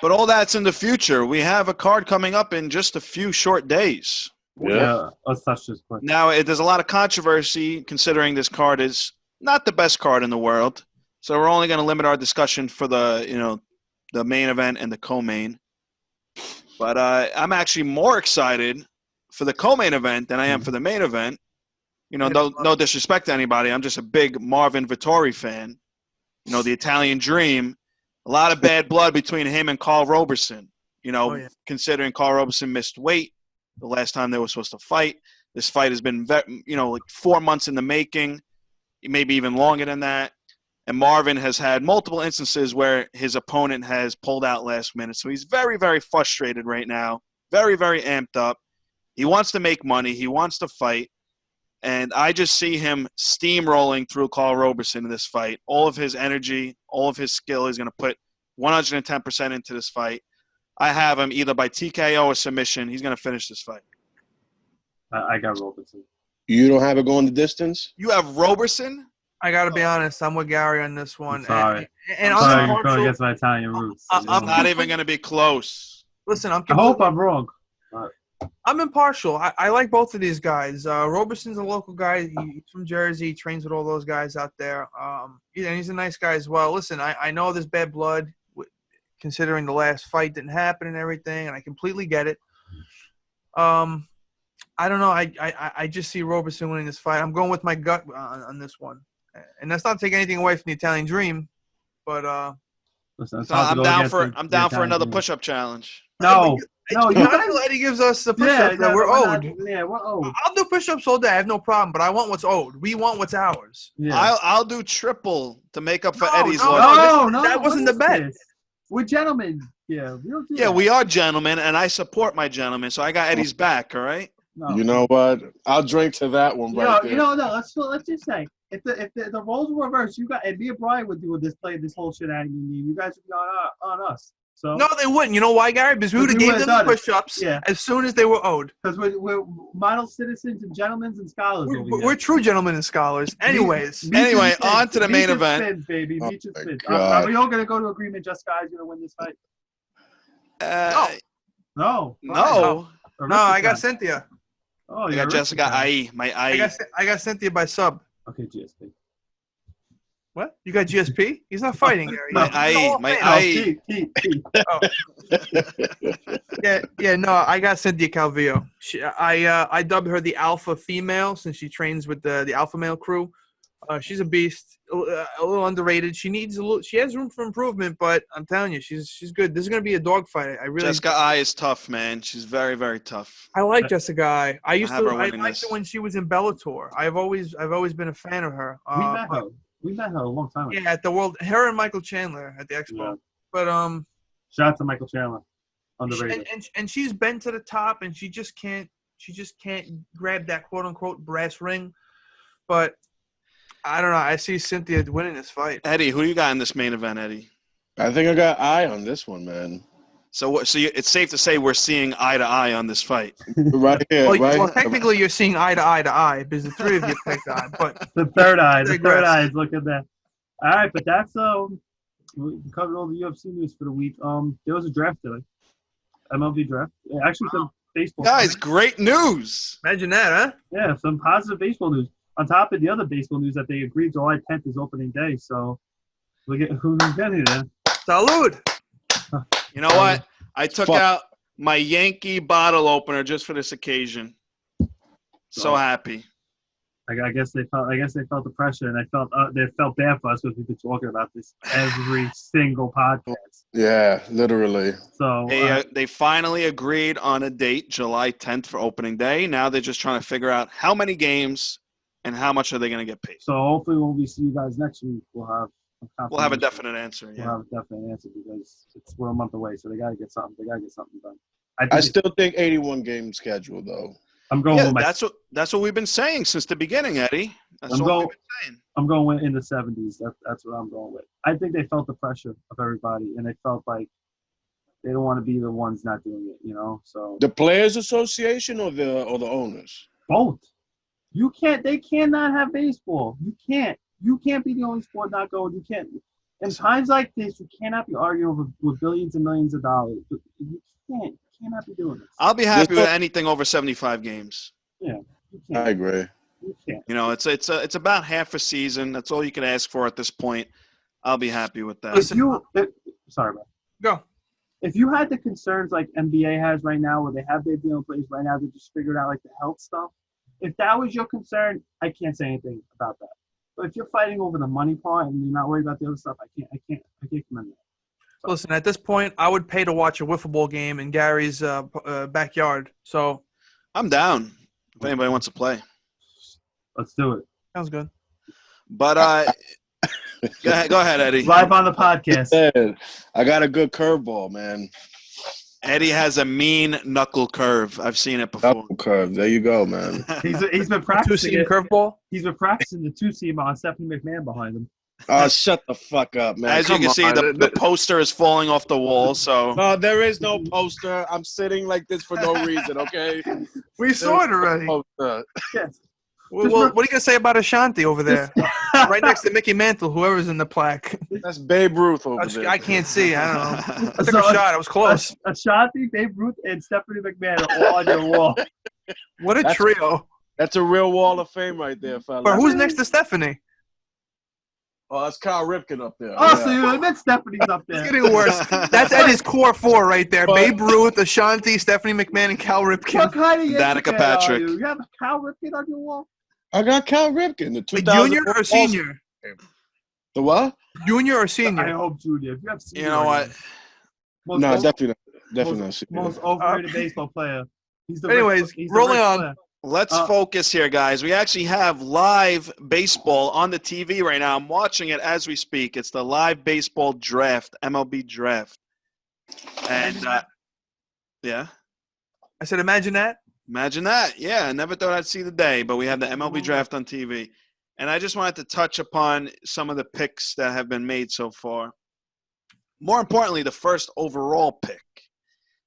But all that's in the future. We have a card coming up in just a few short days. Yeah, let's touch this quick. Now, there's a lot of controversy considering this card is not the best card in the world. So we're only going to limit our discussion for the main event and the co-main. But I'm actually more excited for the co-main event than I am for the main event. No disrespect to anybody. I'm just a big Marvin Vittori fan. The Italian Dream. A lot of bad blood between him and Carl Roberson. Considering Carl Roberson missed weight the last time they were supposed to fight. This fight has been, like 4 months in the making, maybe even longer than that. And Marvin has had multiple instances where his opponent has pulled out last minute. So he's very, very frustrated right now. Very, very amped up. He wants to make money. He wants to fight. And I just see him steamrolling through Carl Roberson in this fight. All of his energy, all of his skill, he's going to put 110% into this fight. I have him either by TKO or submission. He's going to finish this fight. I got Roberson. You don't have it going the distance? You have Roberson? I got to be honest. I'm with Gary on this one. I'm sorry. And I'm I'm sorry, you're partial- going against my Italian roots. I'm Not even going to be close. Listen, I hope I'm wrong. I'm impartial. I like both of these guys. Roberson's a local guy. He's from Jersey. He trains with all those guys out there. And he's a nice guy as well. Listen, I know there's bad blood, considering the last fight didn't happen and everything, and I completely get it. I don't know. I just see Roberson winning this fight. I'm going with my gut on this one. And that's not to take anything away from the Italian Dream, but Listen, So I'm down for another push-up challenge. No, you guys. Eddie gives us the push-ups that we're owed. We're owed. I'll do push-ups all day. I have no problem, but I want what's owed. We want what's ours. Yeah. I'll do triple to make up for No, Eddie's no, loss. no, that wasn't the bet. We're gentlemen. Yeah, we don't do Yeah, that. we are gentlemen, and I support my gentlemen, so I got Eddie's back, all right? No. You know what? I'll drink to that one right there. No. Let's just say if the roles were reversed, and me and Brian would do this whole shit out of you guys would be on us. So No, they wouldn't. You know why, Gary? Because we would have we gave would've them the done it. push-ups Yeah. as soon as they were owed. because we're model citizens and gentlemen and scholars. over here. We're true gentlemen and scholars. Anyways, Beach Anyway, and spins. on to the main Beach and event. Spins, baby. Oh Beach and my spins. God. Are we all gonna go to agreement? Just guys gonna win this fight? No. No. no, I got Cynthia. Oh, I you're got a Jessica Richard guy. IE, my I IE. got Cynthia by sub. Okay, GSP. What? You got GSP? He's not fighting, Gary. My He's IE, all my fan. Oh, IE. T. No, I got Cynthia Calvillo. I dubbed her the alpha female since she trains with the alpha male crew. She's a beast, a little underrated. She has room for improvement, but I'm telling you, she's good. This is gonna be a dogfight. Jessica IE is tough, man. She's very, very tough. I like Jessica. I have her liked winning her this. when she was in Bellator. I've always been a fan of her. We met her a long time ago. Yeah, at the her and Michael Chandler at the Expo. Yeah. But Shout out to Michael Chandler. Underrated. and she's been to the top, and she just can't grab that quote unquote brass ring. But I don't know. I see Cynthia winning this fight. Eddie, who do you got in this main event, Eddie? I think I got eye on this one, man. So it's safe to say we're seeing eye to eye on this fight. Right here, right? Well, technically, you're seeing eye to eye because the three of you picked eye. But The third eye digress. is looking there. All right, but that's we covered all the UFC news for the week. There was a draft today, MLB Draft. Yeah, actually, some baseball. Guys, great news. imagine that, huh? Yeah, some positive baseball news. On top of the other baseball news that they agreed July 10th is opening day. So look at who's getting it. Salud. You know what? I took Fuck. out my Yankee bottle opener just for this occasion. So happy. I guess they felt the pressure, and they felt bad for us because we've been talking about this every single podcast. Yeah, literally. So They finally agreed on a date, July 10th for opening day. Now they're just trying to figure out how many games and how much are they going to get paid. so hopefully when we see you guys next week, we'll have We'll have a definite answer. We'll Yeah. have a definite answer because we're a month away, so they gotta get something. They gotta get something done. I still think 81 game schedule though. I'm going Yeah, with my. that's what we've been saying since the beginning, Eddie. That's I'm what going- we've been saying. I'm going with in the 70s. That's what I'm going with. I think they felt the pressure of everybody, and they felt like they don't want to be the ones not doing it. So The Players Association or the owners? both. You can't. They cannot have baseball. You can't. You can't be the only sport not going. You can't. In times like this, you cannot be arguing with billions and millions of dollars. You can't. You cannot be doing this. I'll be happy with anything over 75 games. You I can't. agree. You can't. It's about half a season. That's all you can ask for at this point. I'll be happy with that. Listen, Sorry, man. go. If you had the concerns like NBA has right now, where they have their deal in place right now, they just figured out like the health stuff. If that was your concern, I can't say anything about that. But if you're fighting over the money part and you're not worried about the other stuff, I can't commend that. Listen, at this point, I would pay to watch a wiffle ball game in Gary's backyard. So I'm down if anybody wants to play. Let's do it. sounds good. But Go ahead, Eddie. Live on the podcast. I got a good curveball, man. Eddie has a mean knuckle curve. I've seen it before. Knuckle curve. There you go, man. He's been practicing Two-seam it. curveball. He's been practicing the two-seam on Stephanie McMahon behind him. Oh, shut the fuck up, man. As you can see, the poster is falling off the wall. So No, there is no poster. I'm sitting like this for no reason, okay? We saw it already. Poster. Yes. Well, what are you gonna say about Ashanti over there, right next to Mickey Mantle, whoever's in the plaque? That's Babe Ruth over there. I can't see. I don't know. I took a shot. I was close. Ashanti, Babe Ruth, and Stephanie McMahon are all on your wall. What a trio! That's a real wall of fame right there, fella. But who's next to Stephanie? Oh, that's Kyle Ripken up there. Oh, so you admit Stephanie's up there. It's getting worse. That's Eddie's core four right there. Babe Ruth, Ashanti, Stephanie McMahon, and Cal What Ripken. kind of Danica Patrick. You have Cal Ripken on your wall? I got Kyle Ripken, the Like 2000 junior or senior? The what? Junior or I senior? hope junior. If you have senior, you know what? most, No, most, definitely not. Senior. most overrated baseball player. He's the Anyways, he's the rolling Ric on. Flair. Let's focus here, guys. We actually have live baseball on the TV right now. I'm watching it as we speak. It's the live baseball draft, MLB Draft. And, yeah. I said, imagine that. Imagine that. Yeah, I never thought I'd see the day, but we have the MLB Draft on TV. And I just wanted to touch upon some of the picks that have been made so far. More importantly, the first overall pick,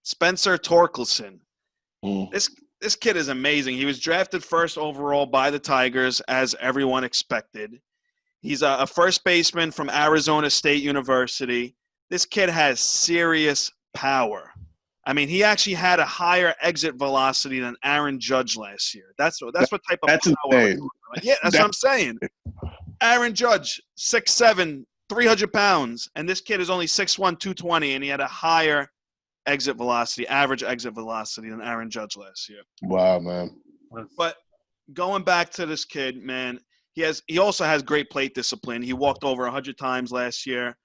Spencer Torkelson. This kid is amazing. He was drafted first overall by the Tigers, as everyone expected. He's a first baseman from Arizona State University. This kid has serious power. I mean, he actually had a higher exit velocity than Aaron Judge last year. That's what type of That's power. insane. Yeah, that's what I'm saying. Aaron Judge, 6'7", 300 pounds, and this kid is only 6'1", 220, and he had a higher exit velocity, average exit velocity than Aaron Judge last year. Wow, man. But going back to this kid, man, he also has great plate discipline. He walked over 100 times last year.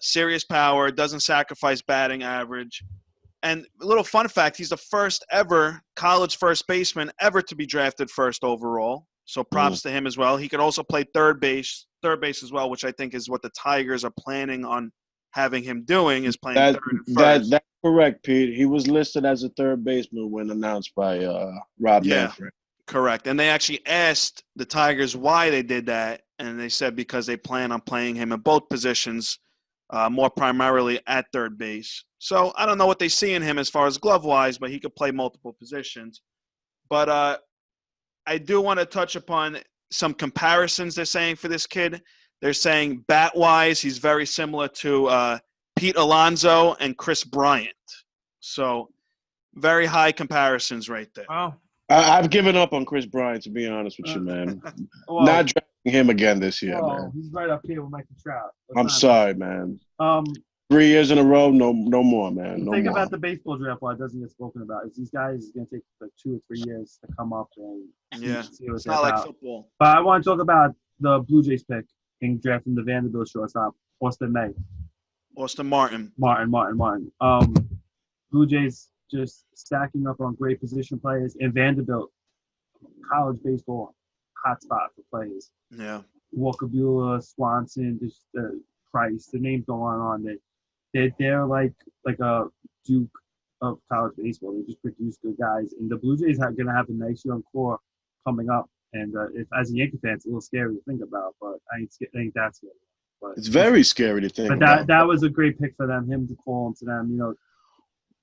Serious power, doesn't sacrifice batting average. And a little fun fact, he's the first ever college first baseman ever to be drafted first overall. So props to him as well. He could also play third base as well, which I think is what the Tigers are planning on having him doing, is playing third and first. That's correct, Pete. He was listed as a third baseman when announced by Rob Manfred. Correct. And they actually asked the Tigers why they did that, and they said because they plan on playing him in both positions, more primarily at third base. So I don't know what they see in him as far as glove-wise, but he could play multiple positions. But I do want to touch upon some comparisons they're saying for this kid. They're saying bat-wise, he's very similar to Pete Alonso and Chris Bryant. So very high comparisons right there. Wow. I've given up on Chris Bryant, to be honest with you, man. Well, Not drafting him again this year, man. He's right up here with Michael Trout. I'm sorry, man. 3 years in a row, no more, man. The thing about the baseball draft, why it doesn't get spoken about, is these guys is going to take like 2 or 3 years to come up and see what It's they're not like about. football. But I want to talk about the Blue Jays pick in drafting the Vanderbilt shortstop, Austin Martin. Martin. Blue Jays just stacking up on great position players, and Vanderbilt, college baseball hotspot for players. Yeah. Walker Buehler, Swanson, just Price. The names go on. They're like a Duke of college baseball. They just produce good guys, and the Blue Jays are going to have a nice young core coming up. And if, as a Yankee fan, it's a little scary to think about, but I ain't that scary. But it's very scary to think about. But that was a great pick for them. Him to call into them, you know.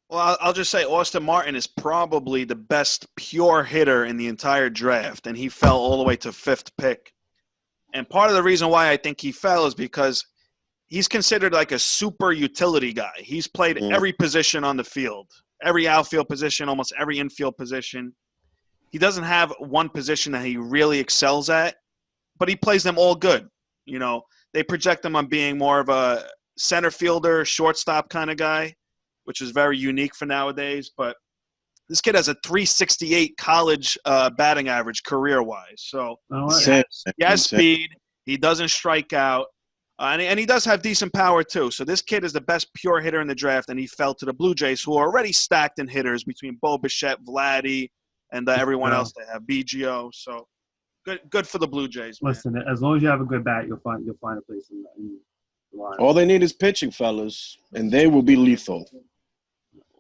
Well, I'll just say Austin Martin is probably the best pure hitter in the entire draft, and he fell all the way to 5th pick. And part of the reason why I think he fell is because he's considered like a super utility guy. He's played every position on the field, every outfield position, almost every infield position. He doesn't have one position that he really excels at, but he plays them all good. You know, they project him on being more of a center fielder, shortstop kind of guy, which is very unique for nowadays. But this kid has a 368 college batting average career-wise. So he has speed. He doesn't strike out. And he does have decent power, too. So this kid is the best pure hitter in the draft, and he fell to the Blue Jays, who are already stacked in hitters between Bo Bichette, Vladdy, and everyone else they have, BGO. So Good for the Blue Jays, man. Listen, as long as you have a good bat, you'll find a place in the line. All they need is pitching, fellas, and they will be lethal.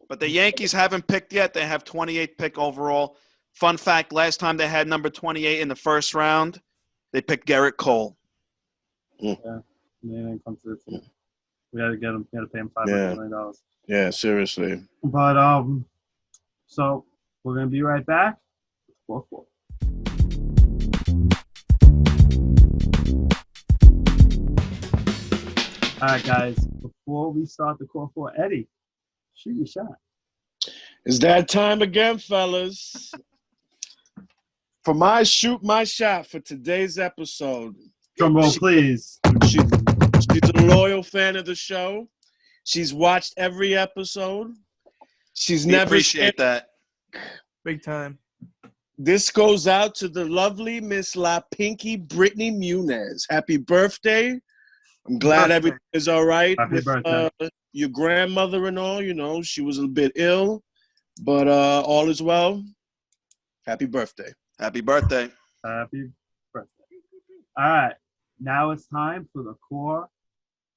But the Yankees haven't picked yet. They have 28th pick overall. Fun fact, last time they had number 28 in the first round, they picked Garrett Cole. Yeah, they didn't come through. We had to get him. We had to pay him $500 million. Yeah, seriously. But so we're gonna be right back. 4-4. All right, guys. Before we start the call for Eddie, shoot your shot. It's that time again, fellas. For my shoot my shot for today's episode. Drum roll, please. She's a loyal fan of the show. She's watched every episode. She's We never appreciate that. Big time. This goes out to the lovely Miss La Pinky Brittany Muniz. Happy birthday. I'm glad everything is all right. Happy with, birthday. Your grandmother and all, you know, she was a bit ill, but all is well. Happy birthday. Happy birthday. Happy birthday. All right. Now it's time for the core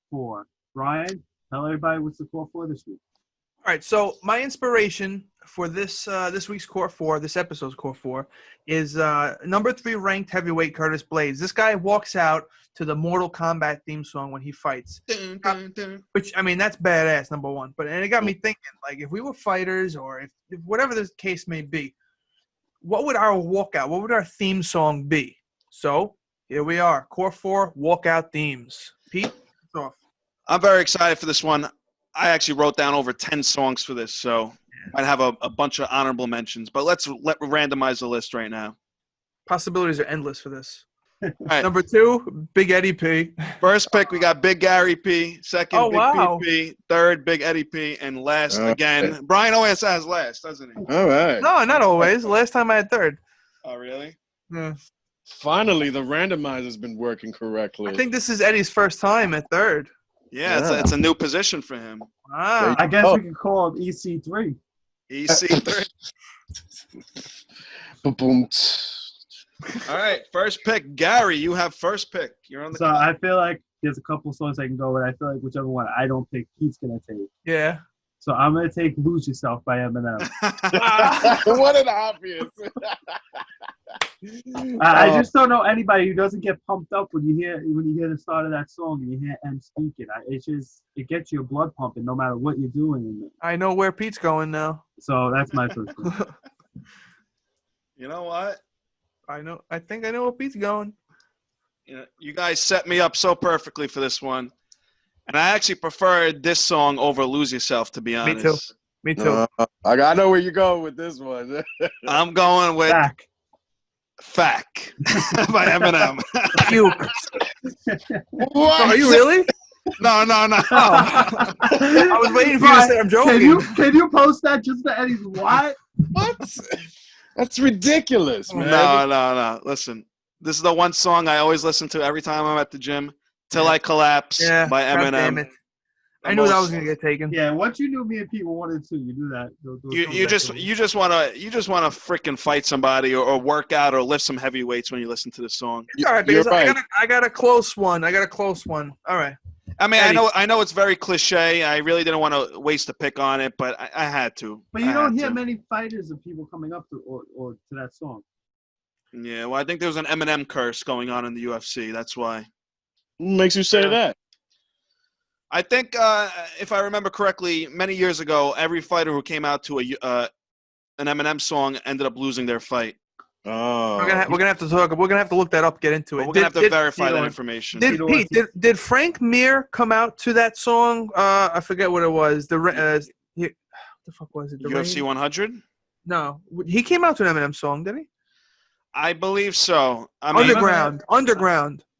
4. Brian, tell everybody what's the core 4 this week. All right, so my inspiration for this week's Core 4, this episode's Core 4, is number 3 ranked heavyweight Curtis Blaydes. This guy walks out to the Mortal Kombat theme song when he fights, which, I mean, that's badass, number one. And it got me thinking, like, if we were fighters or if whatever the case may be, what would our walkout, what would our theme song be? So here we are, Core 4 walkout themes. Pete, it's off. I'm very excited for this one. I actually wrote down over 10 songs for this, so I'd have a bunch of honorable mentions. But let's randomize the list right now. Possibilities are endless for this. All right. Number 2, Big Eddie P. First pick, we got Big Gary P. Second, Big wow. PP. Third, Big Eddie P. And last, again, Brian always has last, doesn't he? All right. No, not always. Last time I had 3rd. Oh, really? Yeah. Finally, the randomizer's been working correctly. I think this is Eddie's first time at 3rd. Yeah, it's a new position for him. Wow. I guess we can call him EC3. EC3. Boom. All right, first pick. Gary, you have first pick. You're on the So I feel like there's a couple songs I can go with. I feel like whichever one I don't pick, Pete's going to take. Yeah. So I'm going to take Lose Yourself by Eminem. What an obvious. I just don't know anybody who doesn't get pumped up when you hear the start of that song and you hear M speaking. It gets your blood pumping no matter what you're doing. I know where Pete's going now. So that's my first one. You know what? I think I know where Pete's going. You guys set me up so perfectly for this one. And I actually preferred this song over Lose Yourself, to be honest. Me too. I know where you're going with this one. I'm going with Fack by Eminem. Puke. What? Are you really? No. I was waiting for you to say I'm joking. Can you post that just for Eddie's what? What? That's ridiculous, man. No. Listen, this is the one song I always listen to every time I'm at the gym. Till I Collapse by Eminem. Damn it. I knew that was gonna get taken. Yeah, once you knew me and Pete were 1 and 2, you do that. You just wanna freaking fight somebody or work out or lift some heavy weights when you listen to this song. All right, because I got a close one. All right. I mean, I know it's very cliche. I really didn't want to waste a pick on it, but I had to. But you don't hear many fighters of people coming up to or to that song. Yeah, well, I think there was an Eminem curse going on in the UFC. That's why. What makes you say that? I think, if I remember correctly, many years ago, every fighter who came out to an Eminem song ended up losing their fight. Oh, We're gonna have to talk. We're gonna have to look that up. Get into it. We're gonna have to verify that information. Did Frank Mir come out to that song? I forget what it was. What the fuck was it? The UFC 100? No, he came out to an Eminem song, did he? I believe so. Underground.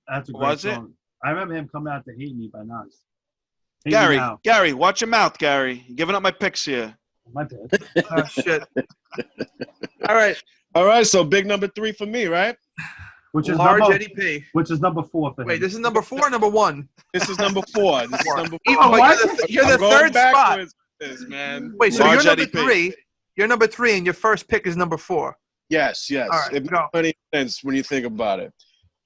That's a great Was song. I remember him coming out to Hate Me by Nas. Gary, watch your mouth, Gary. You're giving up my picks here. My bad. Oh, shit. All right, so big number 3 for me, right? Which is Large number, Eddie P. Which is number 4 for him. Wait, this is number 4 or number 1? This is number 4. This is number 4. You're the third spot. This, man. Wait, so Large you're number Eddie P. 3. You're number 3, and your first pick is number 4. Yes. All right, It makes go. plenty of sense when you think about it.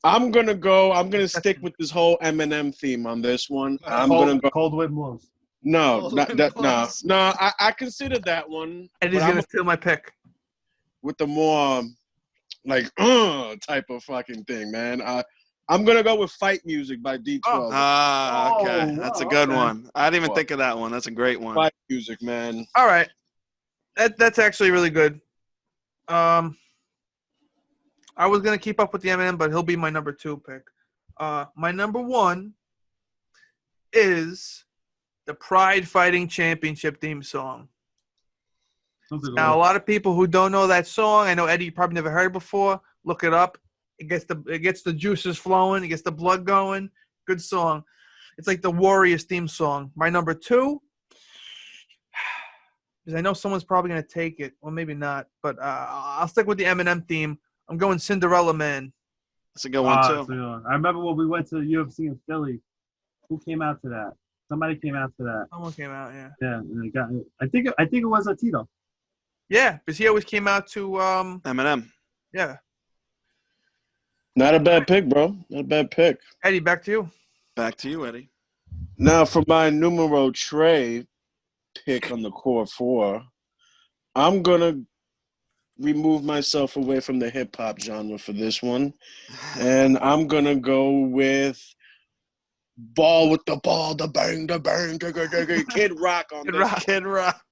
I'm gonna stick with this whole Eminem theme on this one. I'm gonna go. Cold Wind Blows. No, Cold not Wind that. Blows. No. I considered that one, Eddie's but gonna I'm steal my pick. with the more like type of fucking thing, man. I'm gonna go with Fight Music by D12. Okay. That's a good one. I didn't even Wow. think of that one. That's a great one. Fight Music, man. All right, that's actually really good. I was gonna keep up with the Eminem, but he'll be my number 2 pick. My number 1 is the Pride Fighting Championship theme song. Now, a lot of people who don't know that song, I know Eddie, you probably never heard it before. Look it up. It gets the juices flowing. It gets the blood going. Good song. It's like the Warriors theme song. My number 2, because I know someone's probably gonna take it, or maybe not, but I'll stick with the Eminem theme. I'm going Cinderella Man. That's a good one too. So, I remember when we went to the UFC in Philly. Who came out to that? Somebody came out to that. Someone came out, yeah. Yeah, and it got. I think it was a Tito. Yeah, because he always came out to Eminem. yeah. Not a bad pick, bro. Not a bad pick. Eddie, back to you. Back to you, Eddie. Now for my numero tre pick on the core 4, I'm gonna remove myself away from the hip hop genre for this one, and I'm gonna go with Ball with the Ball, the bang, Kid Rock on Kid this. Rock. Kid Rock.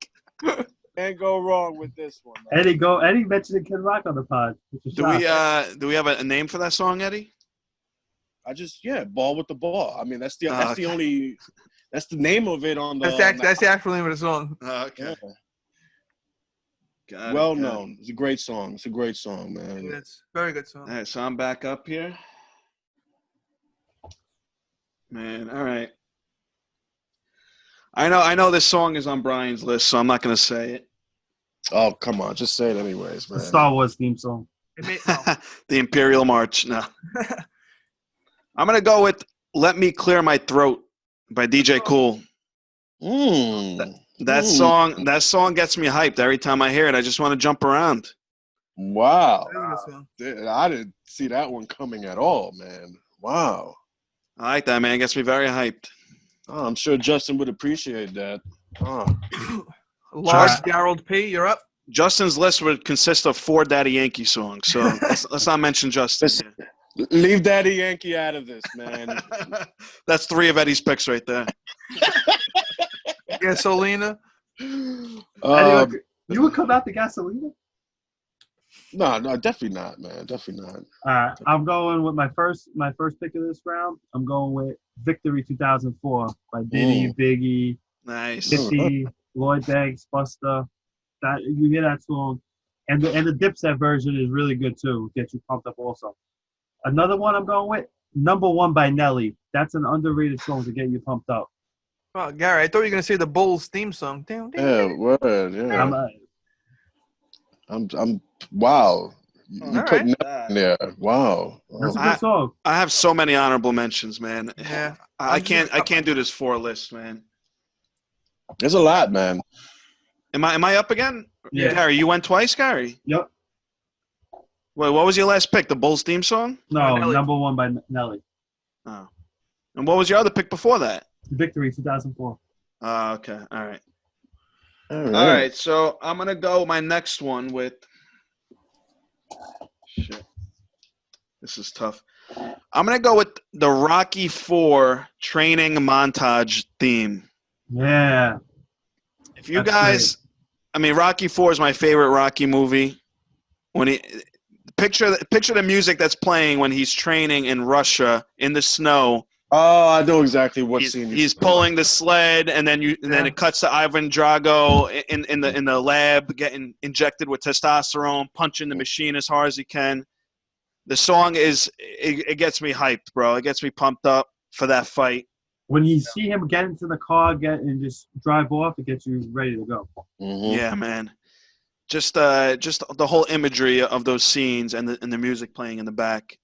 Can't go wrong with this one, man. Eddie mentioned Kid Rock on the pod. Do we have a name for that song, Eddie? Ball with the Ball. I mean, that's the Okay. only. That's the name of it on the. That's the actual name of the song. Okay. Yeah. Got Well it. known. It's a great song. It's a great song, man. It's a very good song. All right, so I'm back up here. Man, all right. I know this song is on Brian's list, so I'm not gonna say it. Oh, come on. Just say it anyways, The man. Star Wars theme song. The Imperial March. No. I'm gonna go with "Let Me Clear My Throat" by DJ Cool. That song gets me hyped every time I hear it. I just want to jump around. Wow. That is a good song. Dude, I didn't see that one coming at all, man. Wow. I like that, man. It gets me very hyped. Oh, I'm sure Justin would appreciate that. Oh. Lars Gerald P., you're up. Justin's list would consist of 4 Daddy Yankee songs, so let's not mention Justin. here. Leave Daddy Yankee out of this, man. That's 3 of Eddie's picks right there. Gasolina. Eddie, you would come out to Gasolina? No, definitely not, man. Definitely not. All right, I'm going with my first pick of this round. I'm going with "Victory" 2004 by Diddy, Biggie, Nice. 50, Lloyd Banks, Busta. That you hear that song, and the Dipset version is really good too. Gets you pumped up also. Another one I'm going with "Number One" by Nelly. That's an underrated song to get you pumped up. Oh, Gary, I thought you were gonna say the Bulls theme song. Damn. Yeah, word. Yeah. I'm wow. You put nothing there. Wow. That's a good song. I have so many honorable mentions, man. Yeah. I can't do this 4 list, man. There's a lot, man. Am I up again? Yeah. Gary, you went twice, Gary? Yep. Wait, what was your last pick? The Bulls theme song? No, Nelly. "Number One" by Nelly. Oh. And what was your other pick before that? "Victory" 2004. Okay. All right. All right. So I'm going to go my next one with – shit. This is tough. I'm going to go with the Rocky IV training montage theme. Yeah. If you guys – I mean, Rocky IV is my favorite Rocky movie. When he – picture the music that's playing when he's training in Russia in the snow. Oh, I know exactly what scene He's pulling the sled, and then it cuts to Ivan Drago in the lab getting injected with testosterone, punching the machine as hard as he can. The song it gets me hyped, bro. It gets me pumped up for that fight. When you see him get into the car, and just drive off, it gets you ready to go. Mm-hmm. Yeah, man. Just the whole imagery of those scenes and the music playing in the back.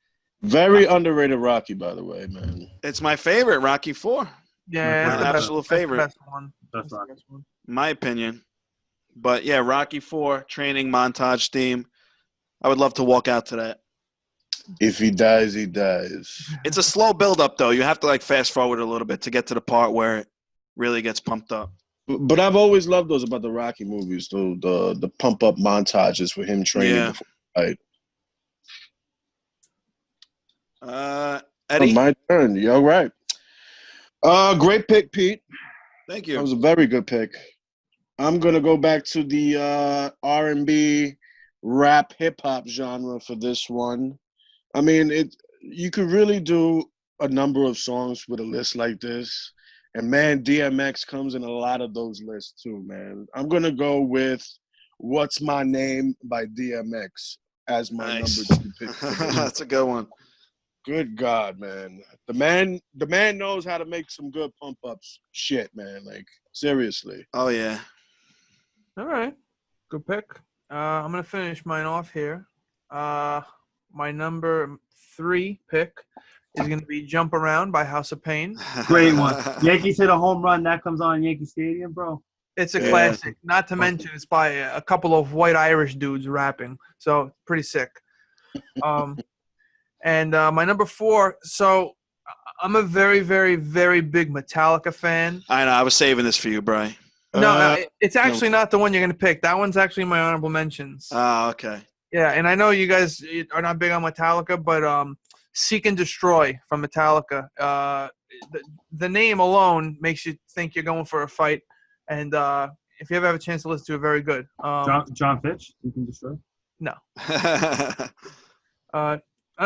Very underrated Rocky, by the way, man. It's my favorite, Rocky IV. Yeah, My it's the absolute best, favorite. That's the best one. That's the right. best one. My opinion. But yeah, Rocky IV training montage theme. I would love to walk out to that. If he dies, he dies. It's a slow build-up, though. You have to like fast forward a little bit to get to the part where it really gets pumped up. But I've always loved those about the Rocky movies, the pump up montages with him training before the fight. Eddie, my turn. You're right. Great pick, Pete. Thank you. That was a very good pick. I'm gonna go back to the R&B, rap, hip hop genre for this one. I mean, you could really do a number of songs with a list like this. And, man, DMX comes in a lot of those lists too, man. I'm going to go with What's My Name by DMX as my number 2 pick. That's a good one. Good God, man. The man knows how to make some good pump-ups shit, man. Like, seriously. Oh, yeah. All right. Good pick. I'm going to finish mine off here. My number 3 pick is going to be Jump Around by House of Pain. Great one. Yankees hit a home run. That comes on Yankee Stadium, bro. It's a classic. Not to mention it's by a couple of white Irish dudes rapping. So, pretty sick. And my number 4, so I'm a very, very, very big Metallica fan. I know. I was saving this for you, Brian. No, it's actually not the one you're going to pick. That one's actually my honorable mentions. Oh, okay. Yeah, and I know you guys are not big on Metallica, but Seek and Destroy from Metallica. The name alone makes you think you're going for a fight. And if you ever have a chance to listen to it, very good. John Fitch, Seek and Destroy? No.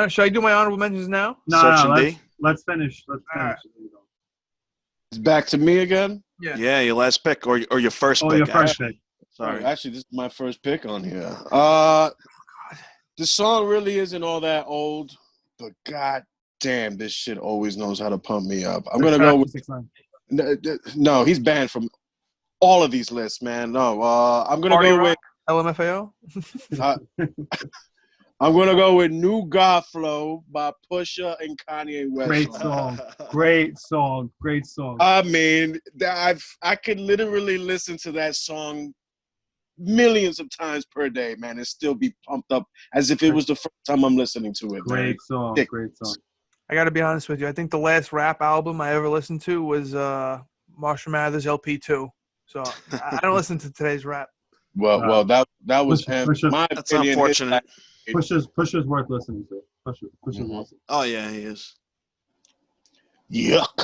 Should I do my honorable mentions now? No, let's finish. Right. It's back to me again? Yeah. Yeah, your last pick or your first pick. Your first pick. Sorry. Actually, this is my first pick on here. The song really isn't all that old, but god damn, this shit always knows how to pump me up. I'm gonna go with 6ix9ine. No, he's banned from all of these lists, man. No, I'm gonna go with LMFAO. I'm gonna go with New God Flow by Pusha and Kanye West. Great song. I mean, I could literally listen to that song millions of times per day, man, and still be pumped up as if it was the first time I'm listening to it. Great song. I got to be honest with you. I think the last rap album I ever listened to was Marshall Mathers LP2. So I don't listen to today's rap. Well, that was my That's opinion. unfortunate. Pusha's worth listening to. Pusha's awesome. Oh yeah, he is. Yuck.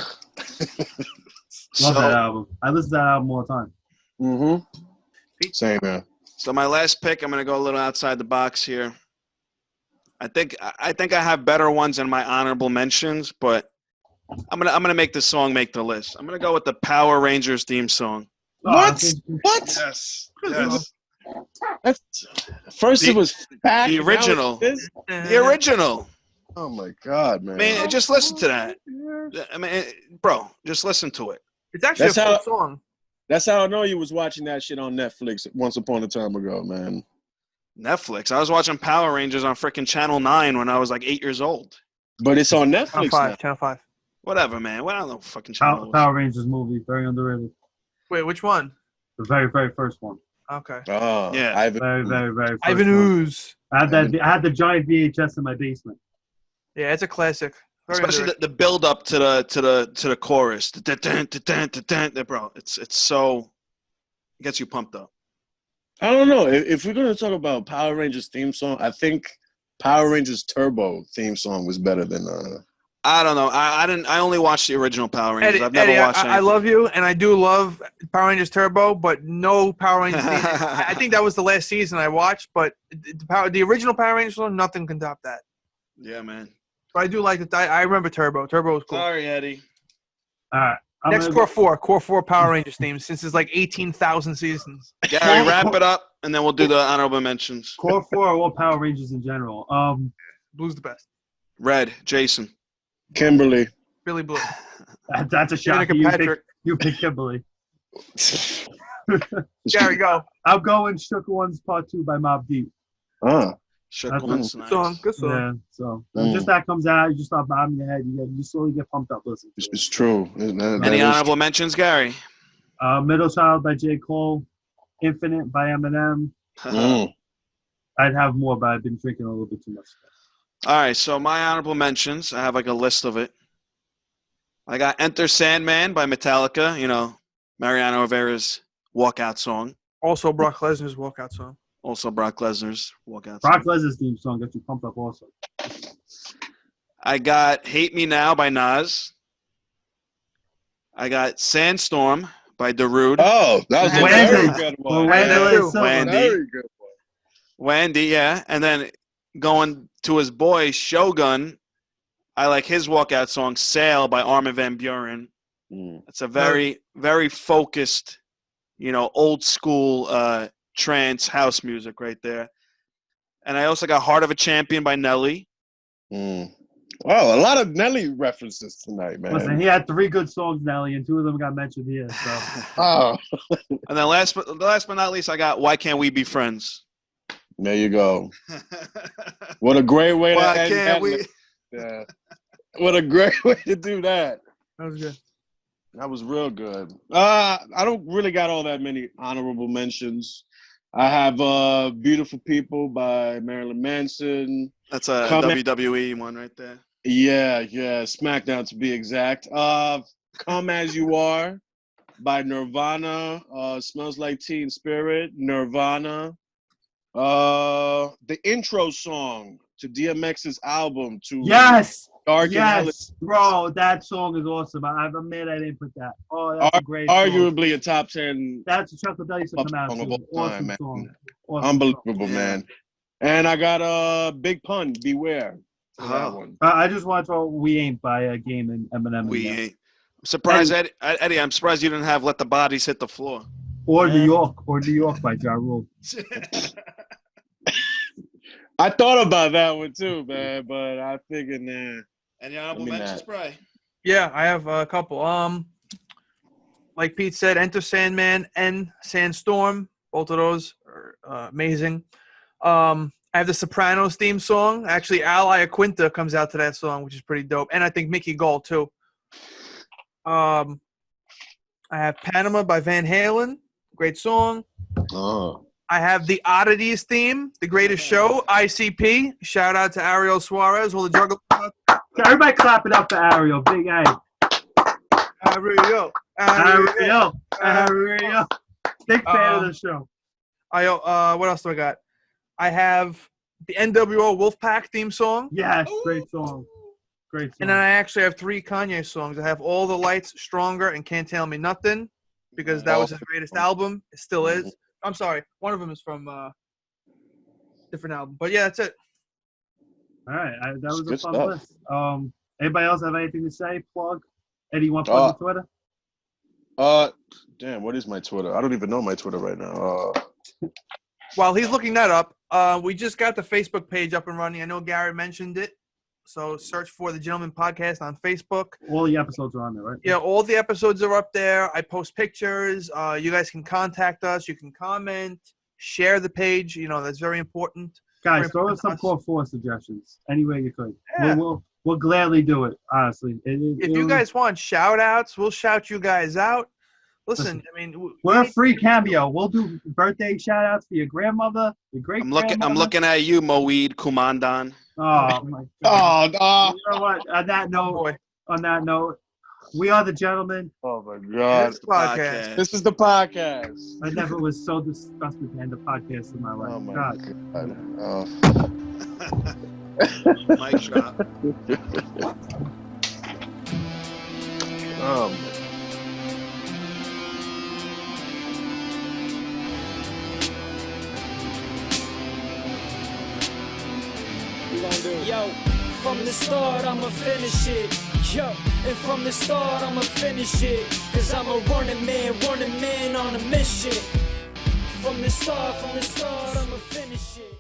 Love that album. I listen to that album all the time. Mm-hmm. Same, man. So my last pick, I'm gonna go a little outside the box here. I think I have better ones in my honorable mentions, but I'm gonna make this song make the list. I'm gonna go with the Power Rangers theme song. What? Yes. First it was back. The original. The original. Oh my god, man! Man, just listen to that. I mean, bro, just listen to it. It's actually a fun song. That's how I know you was watching that shit on Netflix once upon a time ago, man. Netflix. I was watching Power Rangers on freaking Channel 9 when I was like 8 years old. But it's on Netflix now. Channel 5. Whatever, man. What I don't know fucking channel. Power Rangers movie, very underrated. Wait, which one? The very, very first one. Okay. Oh, yeah. Very, very, very first Ivan one. Ooze. I had the giant VHS in my basement. Yeah, it's a classic. Especially the build up to the chorus. Bro, it's so it gets you pumped up. I don't know. If we're gonna talk about Power Rangers theme song, I think Power Rangers Turbo theme song was better than I don't know. I only watched the original Power Rangers. I've never watched anything. I love you, and I do love Power Rangers Turbo, but no Power Rangers theme. I think that was the last season I watched, but the original Power Rangers one, nothing can top that. Yeah, man. But I do like it. I remember Turbo. Turbo was cool. Sorry, Eddie. All right. Next Core 4 Power Rangers themes, since it's like 18,000 seasons. Gary, wrap it up, and then we'll do the honorable mentions. Core 4 or all Power Rangers in general. Blue's the best. Red, Jason. Kimberly. Billy Blue. That's a shock. You pick Kimberly. Gary, go. I'll go in Shook Ones Part 2 by Mobb Deep. Shook Ones. Good song. Good song. Yeah, so just that comes out, you just start bobbing your head. You slowly get pumped up listening to it. It's true. Any honorable mentions, Gary? Middle Child by J. Cole. Infinite by Eminem. I'd have more, but I've been drinking a little bit too much. All right, so my honorable mentions, I have like a list of it. I got Enter Sandman by Metallica, you know, Mariano Rivera's walkout song. Also, Brock Lesnar's walkout song. Also, Brock Lesnar's walkout Brock song. Lesnar's theme song got you pumped up also. I got Hate Me Now by Nas. I got Sandstorm by Darude. Oh, that was a Wendy. very good one. Wendy. Very good one. Wendy, yeah. And then going to his boy, Shogun, I like his walkout song, Sail by Armin van Buuren. It's a very, very focused, you know, old school trance house music right there. And I also got Heart of a Champion by Nelly. Wow, a lot of Nelly references tonight, man. Listen, he had 3 good songs, Nelly, and 2 of them got mentioned here. So. Oh. And then last but not least, I got Why Can't We Be Friends? There you go. What a great way to Why end can't that. we? Yeah. What a great way to do that. That was good. That was real good. I don't really got all that many honorable mentions. I have Beautiful People by Marilyn Manson. That's a WWE one right there. Yeah, SmackDown to be exact. Come As You Are by Nirvana. Smells Like Teen Spirit, Nirvana. The intro song to DMX's album to Dark and Yes, bro, that song is awesome. I'm mad I didn't put that. Oh, that's a great song. Arguably a top 10. That's a Chuckle Dice to come out song of too. all time, Awesome man. song. Awesome Unbelievable, song. man. And I got Big Pun, Beware. For that one. I just want to throw We Ain't by a Game and Eminem. We Ain't. I'm surprised, Eddie, I'm surprised you didn't have Let the Bodies Hit the Floor. Or New York by Ja Rule. I thought about that one too, man, but I figured, nah. Any honorable mentions, Bry? Yeah, I have a couple. Like Pete said, Enter Sandman and Sandstorm. Both of those are amazing. I have the Sopranos theme song. Actually, Al Iaquinta comes out to that song, which is pretty dope. And I think Mickey Gall, too. I have Panama by Van Halen. Great song. Oh. I have the Oddities theme, The Greatest Show, ICP. Shout out to Ariel Suarez, all the jugglers. Everybody clap it up for Ariel. Big A. Ariel. Big fan of the show. What else do I got? I have the NWO Wolfpack theme song. Yes, great song. Great song. And then I actually have 3 Kanye songs. I have All the Lights, Stronger, and Can't Tell Me Nothing, because that was his greatest album. It still is. I'm sorry. One of them is from a different album. But yeah, that's it. All right. That was a fun list. Anybody else have anything to say? Plug? Eddie, you want to plug your Twitter? Damn, what is my Twitter? I don't even know my Twitter right now. While he's looking that up, we just got the Facebook page up and running. I know Gary mentioned it. So search for the Gentleman Podcast on Facebook. All the episodes are on there, right? Yeah, all the episodes are up there. I post pictures. You guys can contact us. You can comment, share the page. You know, that's very important. Guys, throw us some core 4 suggestions. Any way you could. Yeah. We'll gladly do it, honestly. If you guys want shout-outs, we'll shout you guys out. Listen, I mean, we're a free cameo. We'll do birthday shout-outs for your grandmother, your great-grandmother. I'm looking at you, Moeed Kumandan. Oh, my God. Oh, you know what? On that note, we are the gentlemen. oh my God. podcast. This is the podcast. I never was so disgusted to end a podcast in my life. Oh my God. God. Mic drop. Oh, man. Yo, from the start, I'ma finish it. Yo, and from the start, I'ma finish it. Cause I'm a running man on a mission. From the start, I'ma finish it.